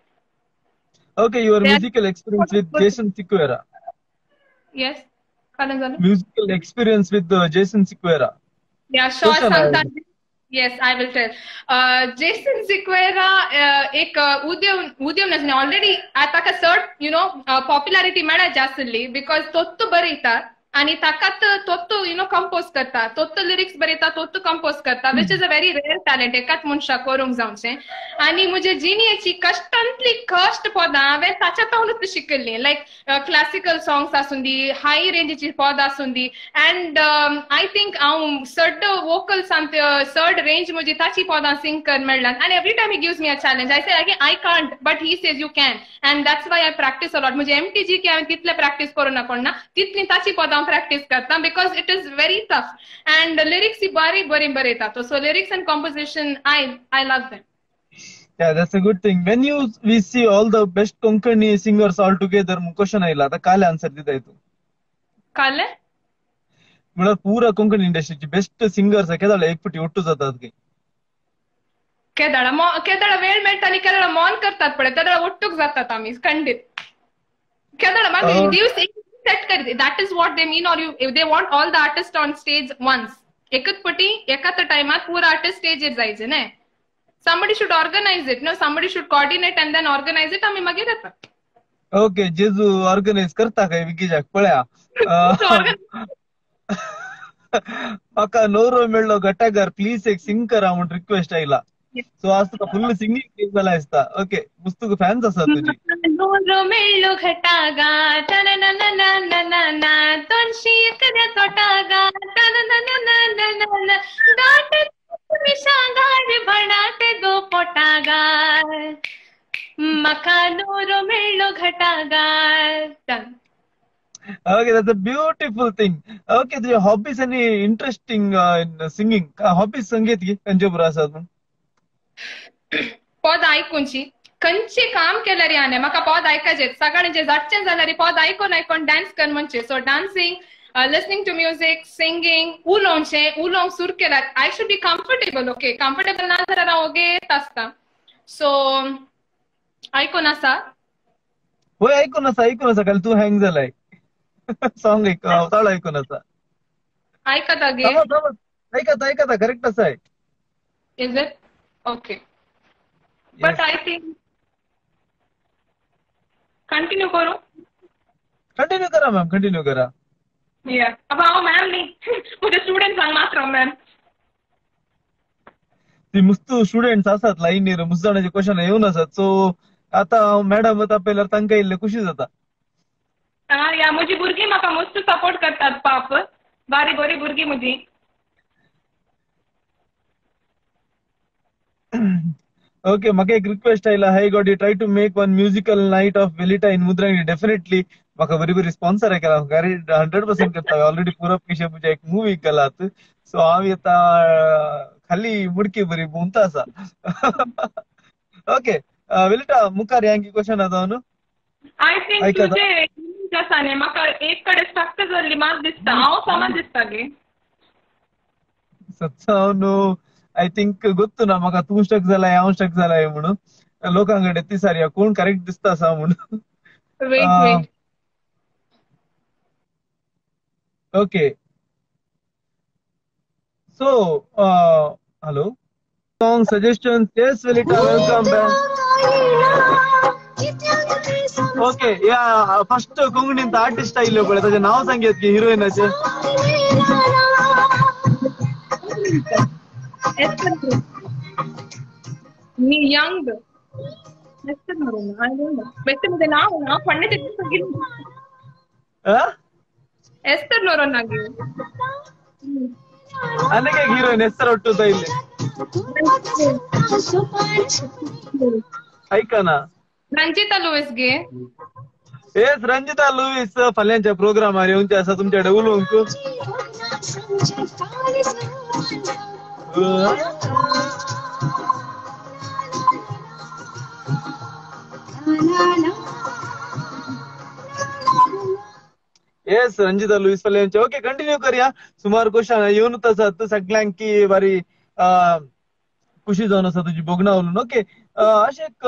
Okay, your musical experience with Jason Sequeira. Yes. काय झालं? Musical experience with Jason Sequeira. Yeah, sure. Sometimes. Yes, I will tell. Jason Sequeira एक उद्यम नसणे ऑलरेडी आता का सर्ट पॉप्युलॅरिटी मेळाची आसली बिकॉज तोच बरयता आणि ताकात तोच कंपोज करता तोच लिरिक्स बरयता तोच कंपोज करता which is a very rare talent एकाच मनशाक करूंक जावचें. आणि म्हजे जिणेची कश्टांतली कश्ट पदां हांवें ताच्या पावनूच शिकल्ली लायक क्लासिकल सॉंग्स आसूं दी हाय रेंजीची पदां आसूं दी अँड आय थिंक हांव सर्ड वोकल्स सर्ड रेंज म्हजी ताची पदां सिंग कर मेळ्ळ्यान आनी every time he gives me a challenge I say I can't but he says you can and that's why I practise a lot. म्हणजे MTG की हांवें तितले प्रॅक्टीस करूं ना कोण ना तितली ताची पदां प्रॅक्टीस करता because it is very tough and lyrics ही बरी बरयता. So lyrics and composition I love them. Yeah, that's a good thing. When we see all the best Konkani singers all together, question आयला आता काल answer दिता तू. काले? म्हणजे पुरा कोंकणी इंडस्ट्रीची बेस्ट सिंगर्स केदाळ एकपटी ओट्टू जातात की. केदाळ वेळ मेळटा आनी केदाळ मौन करतात पळय केदाळ ओट्टूक जातात आमी खंडीत. केदाळ मागीर दिवस सेट कर that is what they mean or they want all the artists on stage once. एकच पटी एकाच टाइमात पूरा आर्टिस्ट स्टेजेर जायचे ने. somebody should organize it, no, somebody should coordinate and then organize it. आम्ही मागीर येता. ओके, जेजू ऑर्गनाइज करता काय विकीजाक पळया. म्हाका नवरो मेळ्ळो घटागार प्लीज एक सिंग करा म्हणून रिक्वेस्ट आयला. सो आज तुका फुल्ल सिंगिंग जाला दिसता. ओके, मुस्तुक फॅन्स आसा तुजी. नवरो मेळ्ळो घटागार तनननननननन तोंडशी एकाद्या तोटागार तननननननन दाट मिशागार भणाटे गो पोटागार म्हाका नवरो मेळ्ळो घटागार. Okay, that's a beautiful thing. Okay, तुझे हॉबीज आणि इंटरेस्टिंग इन सिंगिंग हॉबीज संगीत की खंयचे बरो आसात म्हण. पद आयकूनची खंयची काम केल्यार याने म्हाका पद आयकायचे सकाळी जे जातचें जाल्यार पद आयकून डान्स कर म्हणचे. So dancing listening to music singing उलोवंक सुरू केल्यार I should be comfortable. Okay, comfortable ना जाल्यार हांव ओगेत आसता. सो आयकून आसा. होय आयकून आसा काल तू हँग जालाय. सॉंग ऐकून आसा. आयकता गे ऐकता करेक्ट आसा. Is it okay but I think continue करा मॅम कंटिन्यू करा. अब हांव मॅम न्ही म्हजे स्टुडंट्सांक मात्र मॅम ती मुस्तू स्टुडंट्स आसात लायनीर मुस्त जाणांचे क्वेश्चन येवन आसात. सो आता मॅडम वता पयल्यार तांकां इल्ले खुशी जाता. या म्हजी भुरगीं म्हाका मस्त सपोर्ट करतात पाप बारी बरी भुरगीं म्हजी. Okay, म्हाका एक रिक्वेस्ट आयला. Hi God, you try to make one musical night of Velita in Mudrangi. Definitely म्हाका बरी स्पॉन्सर केला 100% करता. ऑलरेडी पुरो पयशे म्हजे एक मुवी केलात. सो हांव येता खाली मुडकी बरी भोंवता आसा. ओके, वेलिटा मुखार यांकी क्वेश्चन आसा न्हू. आय थिंक तुजे आसा न्ही म्हाका एक कडेन स्टक जाल्ली मात दिसता. हांव समान दिसता गे. सच्चा न्हू. आय थिंक ಗೊತ್ತು ना म्हाका तू स्टक जालाय हांव स्टक जालाय म्हणून. लोकांकडे ती सारी कोण करेक्ट दिसता असा म्हणून. Wait okay, so hello song suggestion. Yes Velita, welcome back. Okay, या फर्स्ट कोंकणींत आर्टिस्ट आयिल्लो पळय ताचें नांव सांगेत की हिरोईनाचें. मी यंग बेस्ट म्हणून आय डोंट नो बेस्ट मध्ये नाव पडण्याचे ಎಸ್ತರ್ ನೋರೋನಾಗಿ ಅನ್ನಗೆ ಹೀರೋಯಿನ್ ಹೆಸರು ಒಟ್ಟುತ್ತಾ ಇಲ್ಲಿ ಐಕನಾ ರಂಜಿತಾ लुईसಗೆ एस रंजिता लुईस फाल्यांच्या प्रोग्रामार येऊनचे आसा तुमच्याकडे उलोवंक येस रंजिता लुईस फाल्यांचे ओके कंटिन्यू करूया सुमार क्वेश्चन येऊनच आसात सगळ्यांक की बारी खुशी जावन आसा तुजी बोगना उलोवन ओके अशें एक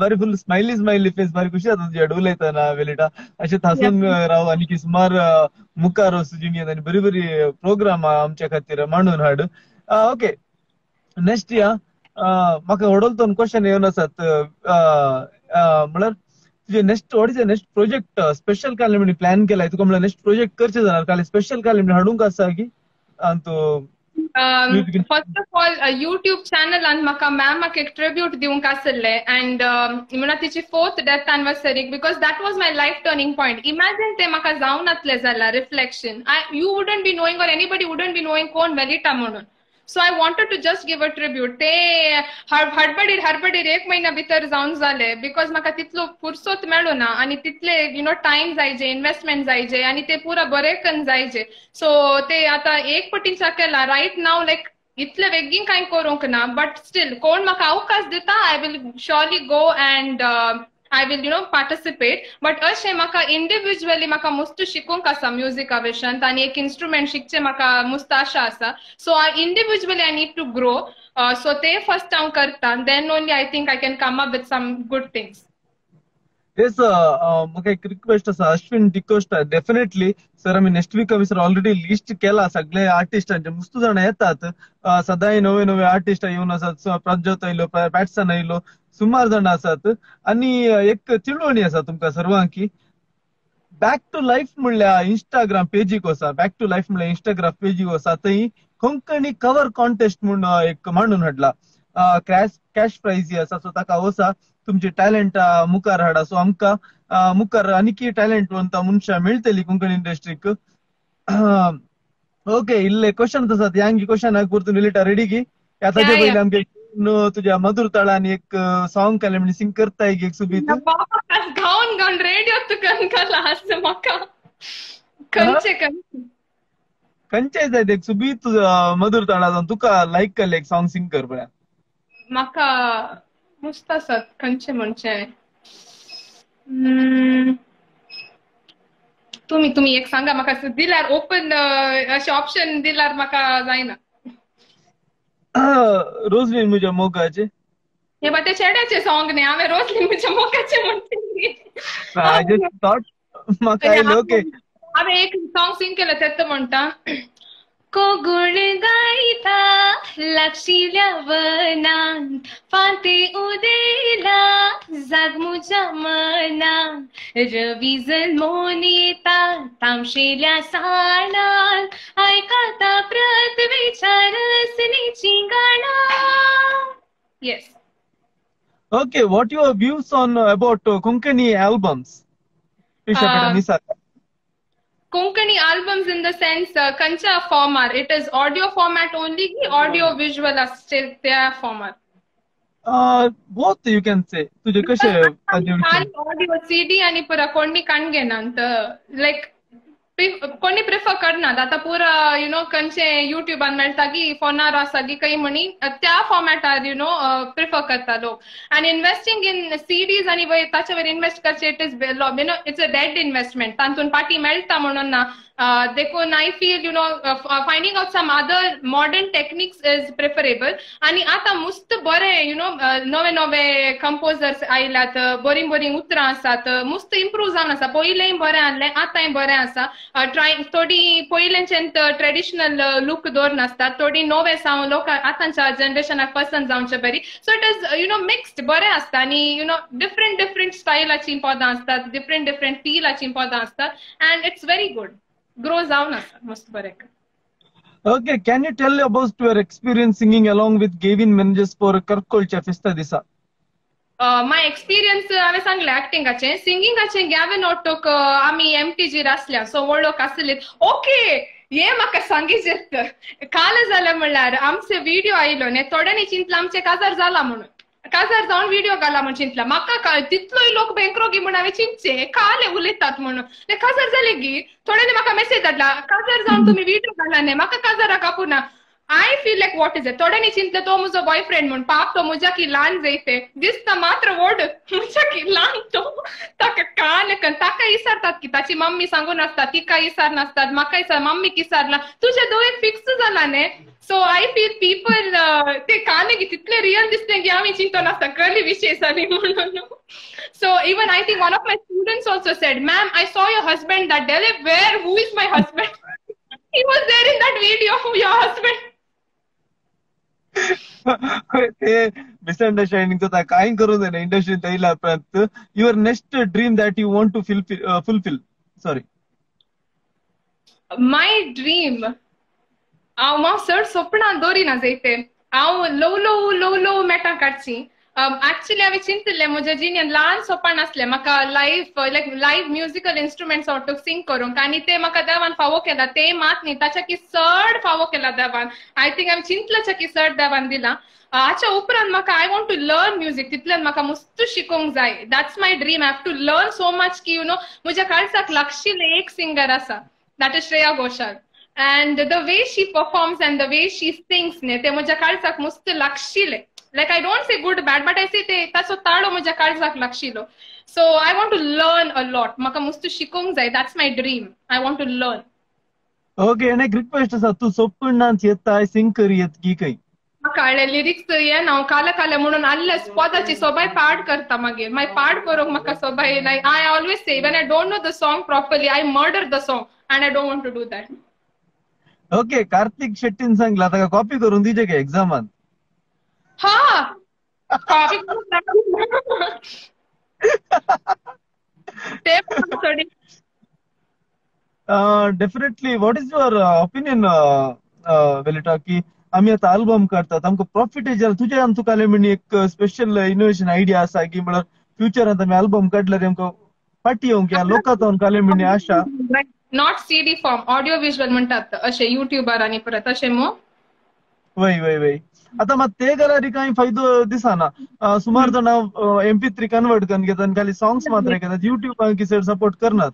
बारी फुल स्माइली फेस बारी खुशी जाता तुझ्या उलयतना वेलिटा अशें थासून राव आनी की सुमार मुखार वचू जिणेंत आनी बरी बरी प्रोग्राम आमच्या खातीर मांडून हाड ओके नेक्स्ट या म्हाका व्हडलतोन क्वेश्चन येवन आसात म्हळ्यार तुजे next what is the next project special काले म्हणी प्लॅन केलाय तुका म्हळ्यार नेक्स्ट प्रोजेक्ट करचे जाल्यार काले स्पेशल काले म्हणी हाडूंक आसा की first of all YouTube channel आणि म्हाका मॅमाक एक ट्रिब्यूट दिवंक आसले अँड म्हणल्यार तिची 4th death anniversary because that was my life turning point imagine ते म्हाका जावन आसले जाल्यार reflection you wouldn't be knowing or anybody wouldn't be knowing कोण वेलिटा म्हणून so I wanted to just give a tribute ते हडबडीर 1 महिन्या भितर जावन जाले बिकॉज म्हाका तितलो फुरसत मेळो ना आनी तितले यु नो टाइम जायचे इन्वेस्टमेंट जायचे आनी ते पुरा बरे करून जायचे सो ते आता एक पटीचा केला रायट नाव लायक इतले वेगीन कांय करूंक ना बट स्टील कोण म्हाका अवकाश दिता I will surely go and I will, you know, participate. But अशें म्हाका इंडिव्हिज्युअली म्हाका मस्त शिकूंक आसा म्युझिका विशयांत आनी एक इन्स्ट्रुमेंट शिकचे म्हाका मस्त आशा आसा so individually I need to grow so ते फर्स्ट हांव करता then only I think I can come up with some good things yes म्हाका एक रिक्वेस्ट आसा अश्विन डिकोस्टा डेफिनेटली सर आमी नेक्स्ट वीक आमी सर ऑलरेडी लिस्ट केला सगळे आर्टिस्टांचे मस्त जाण येतात सदांय नवे नवे आर्टिस्ट येवन आसात प्रज्योत आयलो पॅटसन आयलो सुमार जाण आसात आनी एक चिळवणी आसा तुमकां सर्वांक की बॅक टू लायफ म्हणल्यार इंस्टाग्राम पेजीक वसा बॅक टू लायफ म्हणल्यार इंस्टाग्राम पेजीक वसा थंय कोंकणी कवर कॉन्टेस्ट म्हणून एक मांडून हाडला कॅश प्राइज आसा सो ताका वसा तुमचे टॅलेंट मुखार हाडा सो आमकां मुखार आनीक टॅलेंटवंत मनशां मेळटली कोंकणी इंडस्ट्रीक ओके इल्ले क्वेश्चन आसात ह्यांग क्वेश्चनाक परतून उलयता रेडी की ताचे पयलीं आमगे तुझ्या मधुर ताळान एक सॉंग केलें म्हणजे सिंग करता एक सुबीत गावन गावन रेडिओ तुका क्लास म्हाका खंयचे खंयचे जाय एक सुबीत मधुर ताळान तुका लायक केलें एक सॉंग सिंग कर पळय म्हाका मस्त आसात खंयचे म्हणचे तुम्ही एक सांगा म्हाका दिल्यार ओपन अशें ऑप्शन दिल्यार म्हाका जायना रोजलीन म्हज्या मोगाचे हे बा ते चेड्याचे सॉंग न्ही हांवें रोजलीन म्हज्या मोगाचे म्हणटे म्हाका आयले ओके हांवें एक सॉंग सिंग केलं तेच म्हणटा कोगुळ गायता लागशिल्या वनांत फांते उदेला जाग म्हज्या मनांत रवी जल्मोन येता तामशेल्या साणान आयकता पृथ्वीच्या रसणेची गाणां yes Okay, what your views on about Konkani albums? Konkani albums in the sense kancha format. It is audio format only, audio visual still their format. Both you can say. तुझे कसे audio CD आणि पुरा कोणी कान घेनात like कोणी prefer करनात आता पुरा यु नो खंयचे युट्यूबान मेळटा की फोनार आसा की काही म्हणी त्या फॉर्मॅटार यु नो प्रिफर करता लोक आनी इन्वेस्टिंग इन सीडीज आनी ताचे वयर इन्वेस्ट करचे it is you know it's a dead investment तातून पार्टी मेळटा म्हणून ना देखून I feel you know finding out some other modern techniques is preferable आनी आता मस्त बरे यु नो नवे नवे कंपोजर्स आयल्यात बरी बरी उतरां आसात मस्त इम्प्रूव जावन आसा पयलेंय बरें आहलें आतांय बरें आसा थोडी पयलेंच्यान ट्रेडिशनल लूक दवरनासतात थोडी नवे जावन लोक आतांच्या जनरेशनाक पसंद जावचे बरी so it is you know mixed बरें आसता आनी यु नो डिफरंट स्टायलाची पदां आसतात डिफरंट फीलाची पदां आसतात and it's very good grow जावन आसा मस्त बरें Okay, can you tell about your experience singing along with Gavin Menges for Karkolcha Festa Disa? My experience हांवें सांगलें एक्टिंगाचें सिंगिंगाचें गॅवन ऑटोक आमी एमटीजीर आसल्या सो वळोक आसलीत ओके हे म्हाका सांगिचेत काल जालें म्हणल्यार आमचे व्हिडिओ आयलो न्ही थोड्यांनी चिंतलां आमचें काजार जाला म्हणून काजार जावन व्हिडिओ घाला म्हणून चिंतला म्हाका तितलोय लोक बँकरोगी म्हणून हांवें चिंतचे काले उलयतात म्हणून ते काजार जाले गी थोड्यांनी म्हाका मेसेज धाडला काजार जावन तुमी व्हिडिओ घाला न्ही म्हाका काजाराक आपुना I feel like what is it? थोड्यांनी चिंतले तो म्हजो बॉयफ्रेंड म्हणून पाप तो म्हज्या की ल्हान जैते दिसता मात्र व्हड म्हज्या की ल्हान तो ताका काल ताका विचारतात की ताची मम्मी सांगून आसता तिका विचार नासतात म्हाका विचार मम्मीक विचारला तुझे दोळ्याक फिक्स जाला न्ही सो आय फील पीपल ते काने की तितले रियल दिसते की आमी चिंतून आसता कली विशय जाली म्हणून so even I think one of my students also said ma'am I saw your husband that day where who is my husband he was there in that video your husband ते मिसअंडरस्टँडिंग तर काय करू दे ना इंडस्ट्रीत येयला परत your next dream that you want to fulfil sorry my dream हांव चड स्वप्नां दवरिना जैते हांव ल्हव मेटां काडची एक्चुअली हांवें चिंतलें म्हज्या जिणेंत ल्हान सोपान आसलें म्हाका लायव्ह म्युजिकल इंस्ट्रुमेंट्स ऑटो सिंग करूंक आनी ते म्हाका देवान फावो केला ते मात न्ही ताच्या की चड फावो केला देवान आय थिंक हांवें चिंतलाच्या की चड देवान दिला हाच्या उपरांत म्हाका I want to learn music तितल्यान म्हाका मस्त शिकोवंक जाय that's my dream I have to learn so much की यू नो म्हज्या काळजाक लागशिल्लें एक सिंगर आसा that is Shreya Ghoshal and the way she performs and the way she sings ne te mujha kalsak must lakshile like I don't say good bad but I say te taso talo mujha kalsak lakshilo so I want to learn a lot maka must shikung jay that's my dream I want to learn okay and एक request आसा तू सोपणांत येताय सिंग करियत की काही म्हाका lyrics ये हांव काले म्हणून आल्ले पदाची सोबाय पाड करता मागीर मागीर पाड करूंक म्हाका सोबाय लायक I always say when I don't know the song properly I murder the song and I don't want to do that okay Kartik शेट्टीन सांगला ताका कॉपी करून दिजे का एक्झामान हा कॉपी ते थोडी definitely what is your opinion वेलिटा की आम्ही आता अल्बम करतात आमकां प्रॉफिट येयला तुज्या आनी तुका म्हणी एक स्पेशल इनोव्हेशन आयडिया आसा की म्हळ्यार फ्युचरांत आमी अल्बम काडल्यार आमकां पार्टी येवंक या लोकांत काले म्हणी आशा not CD form audio visual म्हणटात अशे युट्यूबर आनी परत अशे मो वय आता मात ते करारी काही फायदो दिसना सुमार जाण MP3 कन्वर्ट करून घेतात आनी खाली सॉंग्स मात्र घेतात युट्यूब की सपोर्ट करनात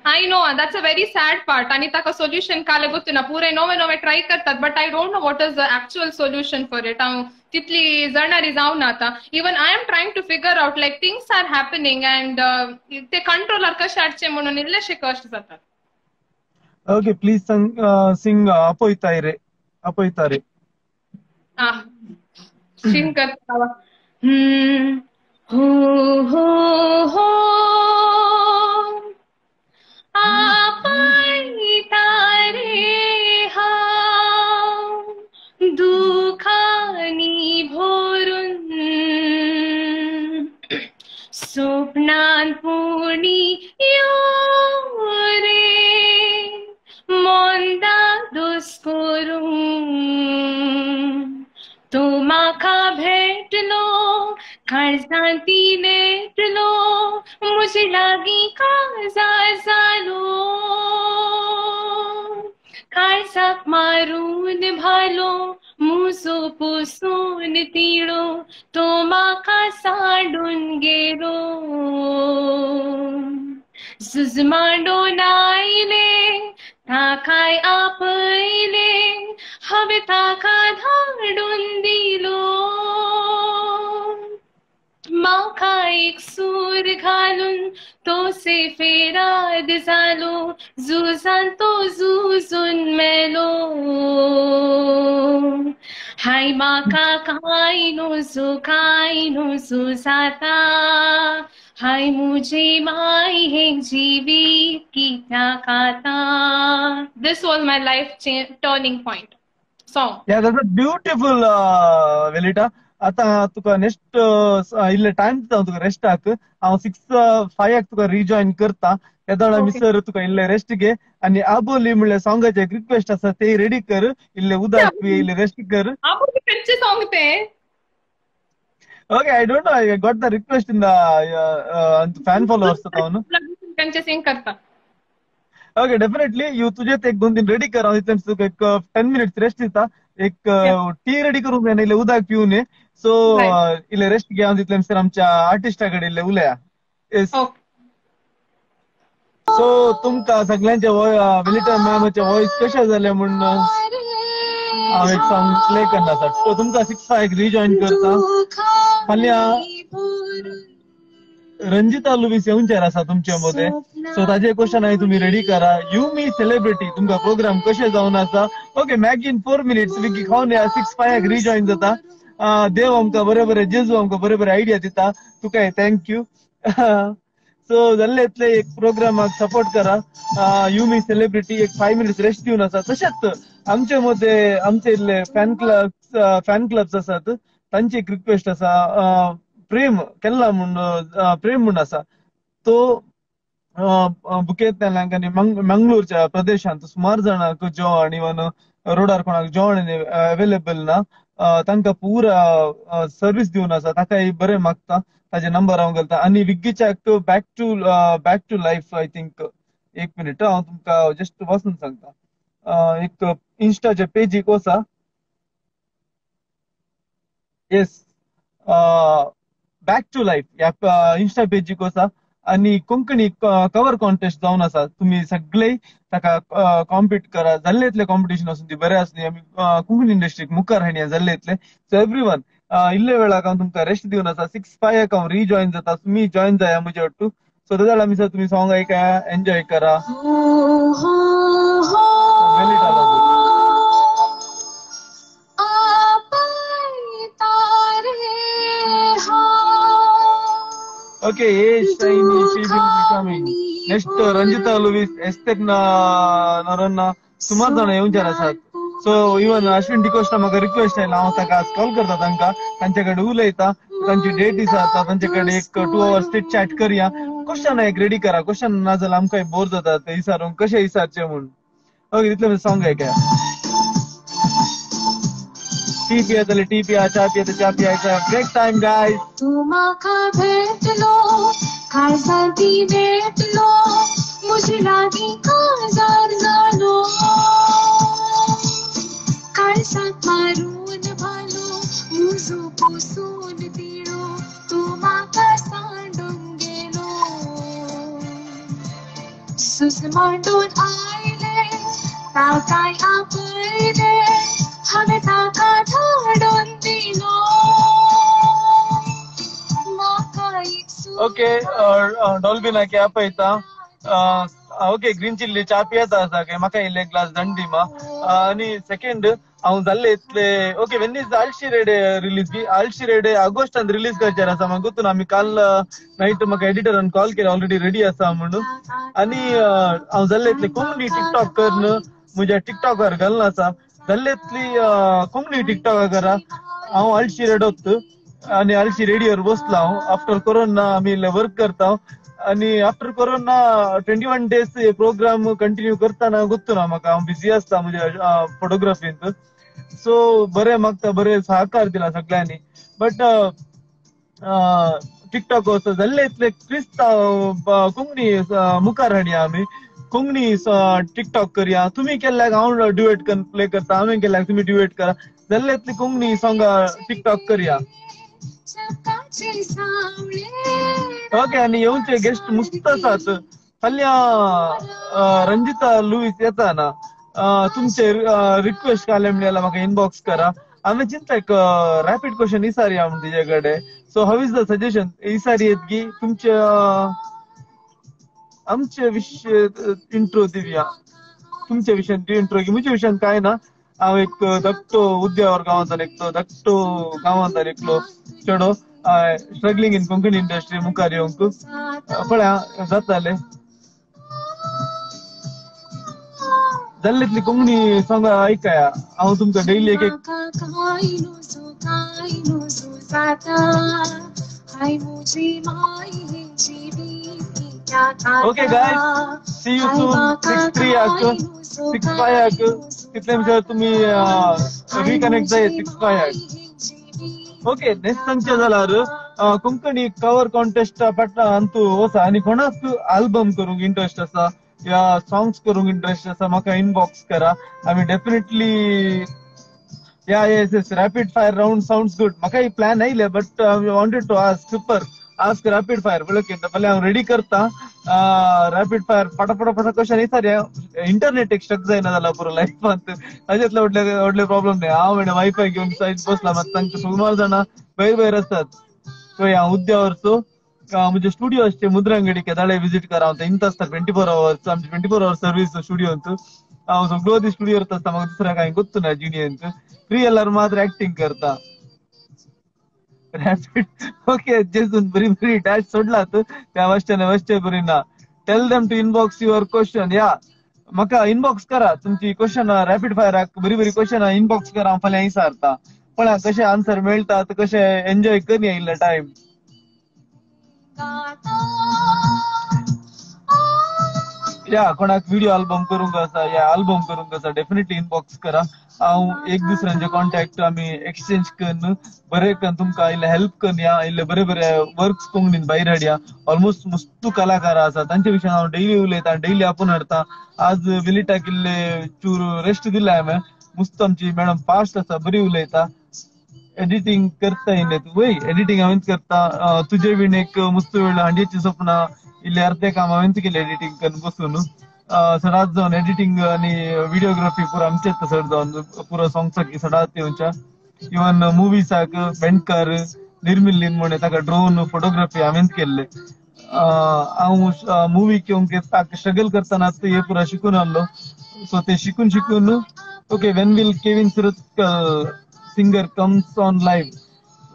I know that's a very sad part आणि ताका सोल्युशन काले गोतुना पुरे नवे ट्राय करतात but I don't know what is the actual solution for it हांव तितली जाणारी जावना आता even I am trying to figure out like things are happening and ते कंट्रोलर कशे हाडचे म्हणून इल्लेशे कश्ट जातात ओके प्लीज सिंग आपयताय रे सिंग करता हो तारे हाव दुखानी भरून स्वप्नांत पुणी यो रे मोंदा दोस करून तो म्हाका भेटलो काळजांती नेटलो मुझे लागी काजार जालो काळजाक मारून भालो मुजो पुसून तिळो तो म्हाका सांडून गेलो जुजमांडोन आयले ताकाय आपयले हांवें ताका धाडून दिलो म्हाका एक सूर घालून तो सेफेराद जालो झुजान तो झुजून मेलो हाय म्हाका काय नो जाता हाय मुझे माय हे जिवीत कित्याक आतां this was my life turning point song Yeah, that's a beautiful Velita. आता तुका नेक्स्ट इल्ले टाइम दिता तुका रेस्टाक हांव 6:05 तुका रिजॉइन करता येदोळ आमी ओके सर तुका इल्ले रेस्ट घे आनी आबोली म्हणल्यार सॉंगाचे एक रिक्वेस्ट आसा ते रेडी कर इल्ले उदक पी इल्ले रेस्ट कर आपण खंयचे सॉंग ते okay I don't know I got the request in the fan followers तावन खंयचे सिंग करता ओके डेफिनेटली यू तुझे एक 2-3 रेडी कर हांव तितल्यान तुका एक 10 मिनिट्स रेस्ट दिता एक टी रेडी करून घे इल्ले उदक पिवन ये सो इल्ले रेस्ट घे हांव तितल्यान सर आमच्या आर्टिस्टा कडेन इल्ले उलया येस ओके सो तुमकां सगळ्यांचे विलिटा मॅमाचे वॉइस कशे जाले म्हणून हांव एक सॉंग प्ले करना सर सो तुमकां 6:05 रिजॉइन करता फाल्यां रंजिता लुईस येवंचेर आसा तुमचे मदें सो ताजे क्वेश्चन हांवें तुमी रेडी करा यू मी सेलिब्रिटी तुमकां प्रोग्राम कशें जावन आसा ओके मॅगी इन 4 मिनिट्स विकी खावन या 6:05 रिजॉइन जाता देव आमकां बरे बरे जेजू आमकां बरे बरे आयडिया दिता तुका थँक्यू सो जाल्ले इतले एक प्रोग्रामाक सपोर्ट करा यू मी सेलिब्रिटी एक 5 मिनिट्स रेस्ट दिवन आसा तशेंच आमचे मध्ये आमचे इल्ले फॅन क्लब्स आसात तांची एक रिक्वेस्ट आसा प्रेम केल्ला म्हणून प्रेम म्हणून आसा तो बुकेतल्यांक आनी मंगळूरच्या प्रदेशांत सुमार जाणांक जेवण इवन रोडार कोणाक जेवण अवेलेबल ना तांकां पुरा सर्वीस दिवन आसा ताकाय बरें मागता ताजे नंबर हांव घालता आनी विग्गीच्याक back to life I think एक मिनिट हांव तुमकां जस्ट वचून सांगता एक इन्स्टाच्या पेजीक वचा येस बॅक टू लायफ ह्या इन्स्टा पेजीक वचा आनी कोंकणी कवर कॉन्टेस्ट जावन आसा तुमी सगळे ताका कॉम्पीट करा जाल्ले इतले कॉम्पिटिशन आसून ती बरें आसली आमी कोंकणी इंडस्ट्रीक मुखार हाडया जाल्ले इतले सो एव्हरीवन इल्ले वेळाक हांव तुमकां रेस्ट दिवन आसा 6:05 हांव रिजॉइन जाता तुमी जॉइन जाया म्हजे वाटू सो तेज्या आमी सर तुमी सॉंग ऐकाया एन्जॉय करा ओके नेक्स्ट रंजिता लुईस एस्तेक नरन्ना सुमार जाणां येवंचार आसात सो इवन अश्विन डिकोस्टा म्हाका रिक्वेस्ट आयला हांव ताका आज कॉल करता तांकां तांचे कडेन उलयता तांची डेट दिसा तांचे कडेन एक 2 hours चॅट करया क्वेश्चन एक रेडी करा क्वेश्चन ना जाल्यार आमकां बोर जाता ते विचारूंक कशें विचारचें म्हणून ओके तितले सॉंग ऐकया टी पिया जाल्यार टी पिया चा पिया चा पिया ब्रेक टाइम गाइस तू म्हाका भेटलो काय सांगती भेटलो मुझे लागी काजार जालो काय सांग मारून भालो मुजो पोसून दिलो तू म्हाका सांडून गेलो सुस मांडून आयले ताव काय आपले हांवें ताका धाडून दिलो म्हाका एक ओके डॉल्बी ना क्या पळयता ओके ग्रीन चिल्ली चा पियेता आसा काय म्हाका इल्ले ग्लास दंडी मा आनी सेकंड हांव जाल्ले इतले ओके वेन इज आल्शी रेडे रिलीज बी आल्शी रेडे ऑगस्टान रिलीज करचेर आसा म्हाका गुतून आमी काल नायट म्हाका एडिटरान कॉल केला ऑलरेडी रेडी आसा म्हणून आनी हांव जाल्ले इतले कोंकणी टिकटॉक करन म्हज्या टिकटॉकार घालना आसा जाल्ले इतली कोंकणी टिकटॉक करा हांव आल्शी रेडोत आनी आल्शी रेडियोर बसला हांव आफ्टर कोरोना आमी वर्क करता आनी after corona 21 days programme continue करतना गुर्तुना म्हाका हांव बिजी आसता म्हज्या फोटोग्राफींत सो बरें मागता बरें सहकार दिला सगळ्यांनी बट टिकटॉक वचत जाल्ले इतले क्रिस्तांव कोंकणी मुखार हाडया आमी कोंकणी टिकटॉक करया तुमी केल्ल्याक हांव ड्युएट प्ले करता हांवें केल्ल्याक तुमी ड्युएट करा जाल्ले इतली कोंकणी सॉंगां टिकटॉक करया ओके आनी येवचे गेस्ट मस्त आसात फाल्यां रंजिता लुईस येता ना तुमचे रिक्वेस्ट काले म्हणल्यार म्हाका इनबॉक्स करा हांवें चिंतला एक रॅपीड क्वेश्चन विचारया म्हणून तुजे कडेन सो हाव इज द सजेशन विचारयेत की तुमचे आमचे विषय इंट्रो दिवया तुमच्या विशयान इंट्रो की म्हज्या विशयान काय ना हांव एक धाकटो उद्यावर गांवांतल्यान एकटो धाकटो गांवांतल्यान एकलो चेडो स्ट्रगलिंग इन कोंकणी इंडस्ट्री मुखार येवंक पळया जातालें जाल्ले इतली कोंकणी सॉंगां आयकया हांव तुमकां डेली एक जाता हाय मुझे माई जीवी क्या खाता Okay, guys. See you soon. 6-3 आक 6-5 आक तिथल्या विषयावर तुम्ही रिकनेक्ट जाय 6-5 आक ओके नेक्स्ट सांगचे जाल्यार कोंकणी कवर कॉन्टेस्ट पट्टा अंतू वसा आनी कोणाक आल्बम करूंक इंटरेस्ट आसा या सॉंग्स करूंक इंटरेस्ट आसा म्हाका इनबॉक्स करा आमी definitely yes rapid fire round sounds good म्हाका ही प्लॅन आयले but we wanted to ask rapid fire बोलो की पहिले हांव रेडी करता रॅपिड फायर पटा क्वेश्चन येता इंटरनेट एक स्टक जायना जाला पुरो लायफांत ताजेतले व्हडले प्रॉब्लेम नाही हांव म्हणजे वायफाय घेऊन सायड बसला मात तांचे सुमार जाणां भायर आसतात सो हांव उद्यावरचो म्हणजे स्टुडियो असते मुद्रांगडी केदाळे विजिट करा इंत आसता 24 hours आमची 24 hours सर्विस स्टुडियोंत हांव सगळो दीस स्टुडियोर आसता म्हाका दुसऱ्या कांय गोत्तू ना जुनियंत फ्री जाल्यार मात्र एक्टिंग करता रॅपिड ओके जेसून बरी बरी डॅश सोडलात त्या वश्चे बरी ना tell them to inbox your question या म्हाका इनबॉक्स करा तुमची क्वेश्चन रॅपिड फायराक बरी बरी क्वेश्चन इनबॉक्स करा हांव फाल्यां विचारता पण कशे आन्सर मेळटात कशे एन्जॉय करी आयिल्ले टायम या कोणाक व्हिडिओ अल्बम करूंक आसा या अल्बम करूंक आसा डेफिनेटली इनबॉक्स करा हांव एक दुसऱ्यांचे कॉन्टॅक्ट आमी एक्सचेंज करून बरे तुमकां इल्ले हेल्प करून या इल्ले बरे बरे वर्क्स कोंकणीन भायर हाडया ऑलमोस्ट मस्तू कलाकारां आसा तांचे विशयी हांव डेली उलयतां डेली आपूण हाडटा आज विलिटाक इल्ले चूर रेस्ट दिला हांवें मस्त आमची मॅडम फास्ट आसा बरी उलयता एडिटिंग करता इल्ले तूं वय एडिटिंग हांवेंच करता तुजे बीन एक मस्त वेळ हांडयेची सपना इल्ले अर्धे काम हांवेंच केले एडिटिंग करून बसून सदांच जावन एडिटिंग आनी व्हिडिओग्राफी पुरो आमचेच सर जावन पुरो सॉंग्साक सदांच येवच्या इवन मुवीसाक बेंडकर निर्मिल्लीन म्हणे ताका ड्रोन फोटोग्राफी हांवेंच केल्ले हांव मुवी घेवंक ताका स्ट्रगल करतानाच हे पुरो शिकून आसलो सो ते शिकून okay when will Kevin Surathkal singer comes on live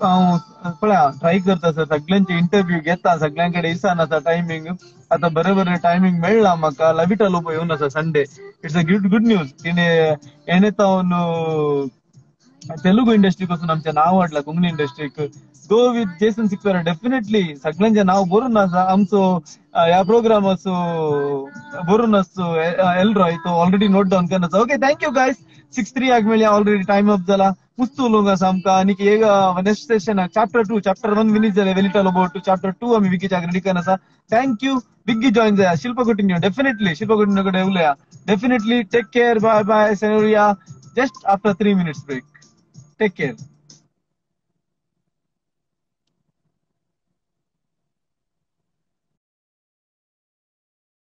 हांव पळया ट्राय करता सर सगळ्यांचे इंटरव्यू घेता सगळ्यां कडेन दिसान आसा टायमींग आता बरे टायमींग मेळ्ळा म्हाका लविटा लोबो येवन आसा Sunday it's a good news हेणे तावन तेलुगू इंडस्ट्रीक वचून आमचें नांव हाडलां कोंकणी इंडस्ट्रीक go with Jason Sequeira definitely सगळ्यांचें नांव बरोवन आसा आमचो ह्या प्रोग्रामाचो बरोवन आसचो एलरॉय तो ऑलरेडी नोट डावन केला आसा ओके थँक्यू गायज 6-3 आक मेळया ऑलरेडी टायम अप जाला मस्त उलोवंक आसा आमकां आनी एक next session chapter 2 chapter 1 finish जालें वेलिटा लोबो टू चॅप्टर 2 आमी विकीच्याक रेडी करन आसा थँक्यू विग्गी जॉइन जाया शिल्पा कुटिन्यू डेफिनेटली शिल्पा कुटिन्यू कडेन उलया डेफिनेटली टेक केअर बाय सेनोरिया just after 3 minutes break take care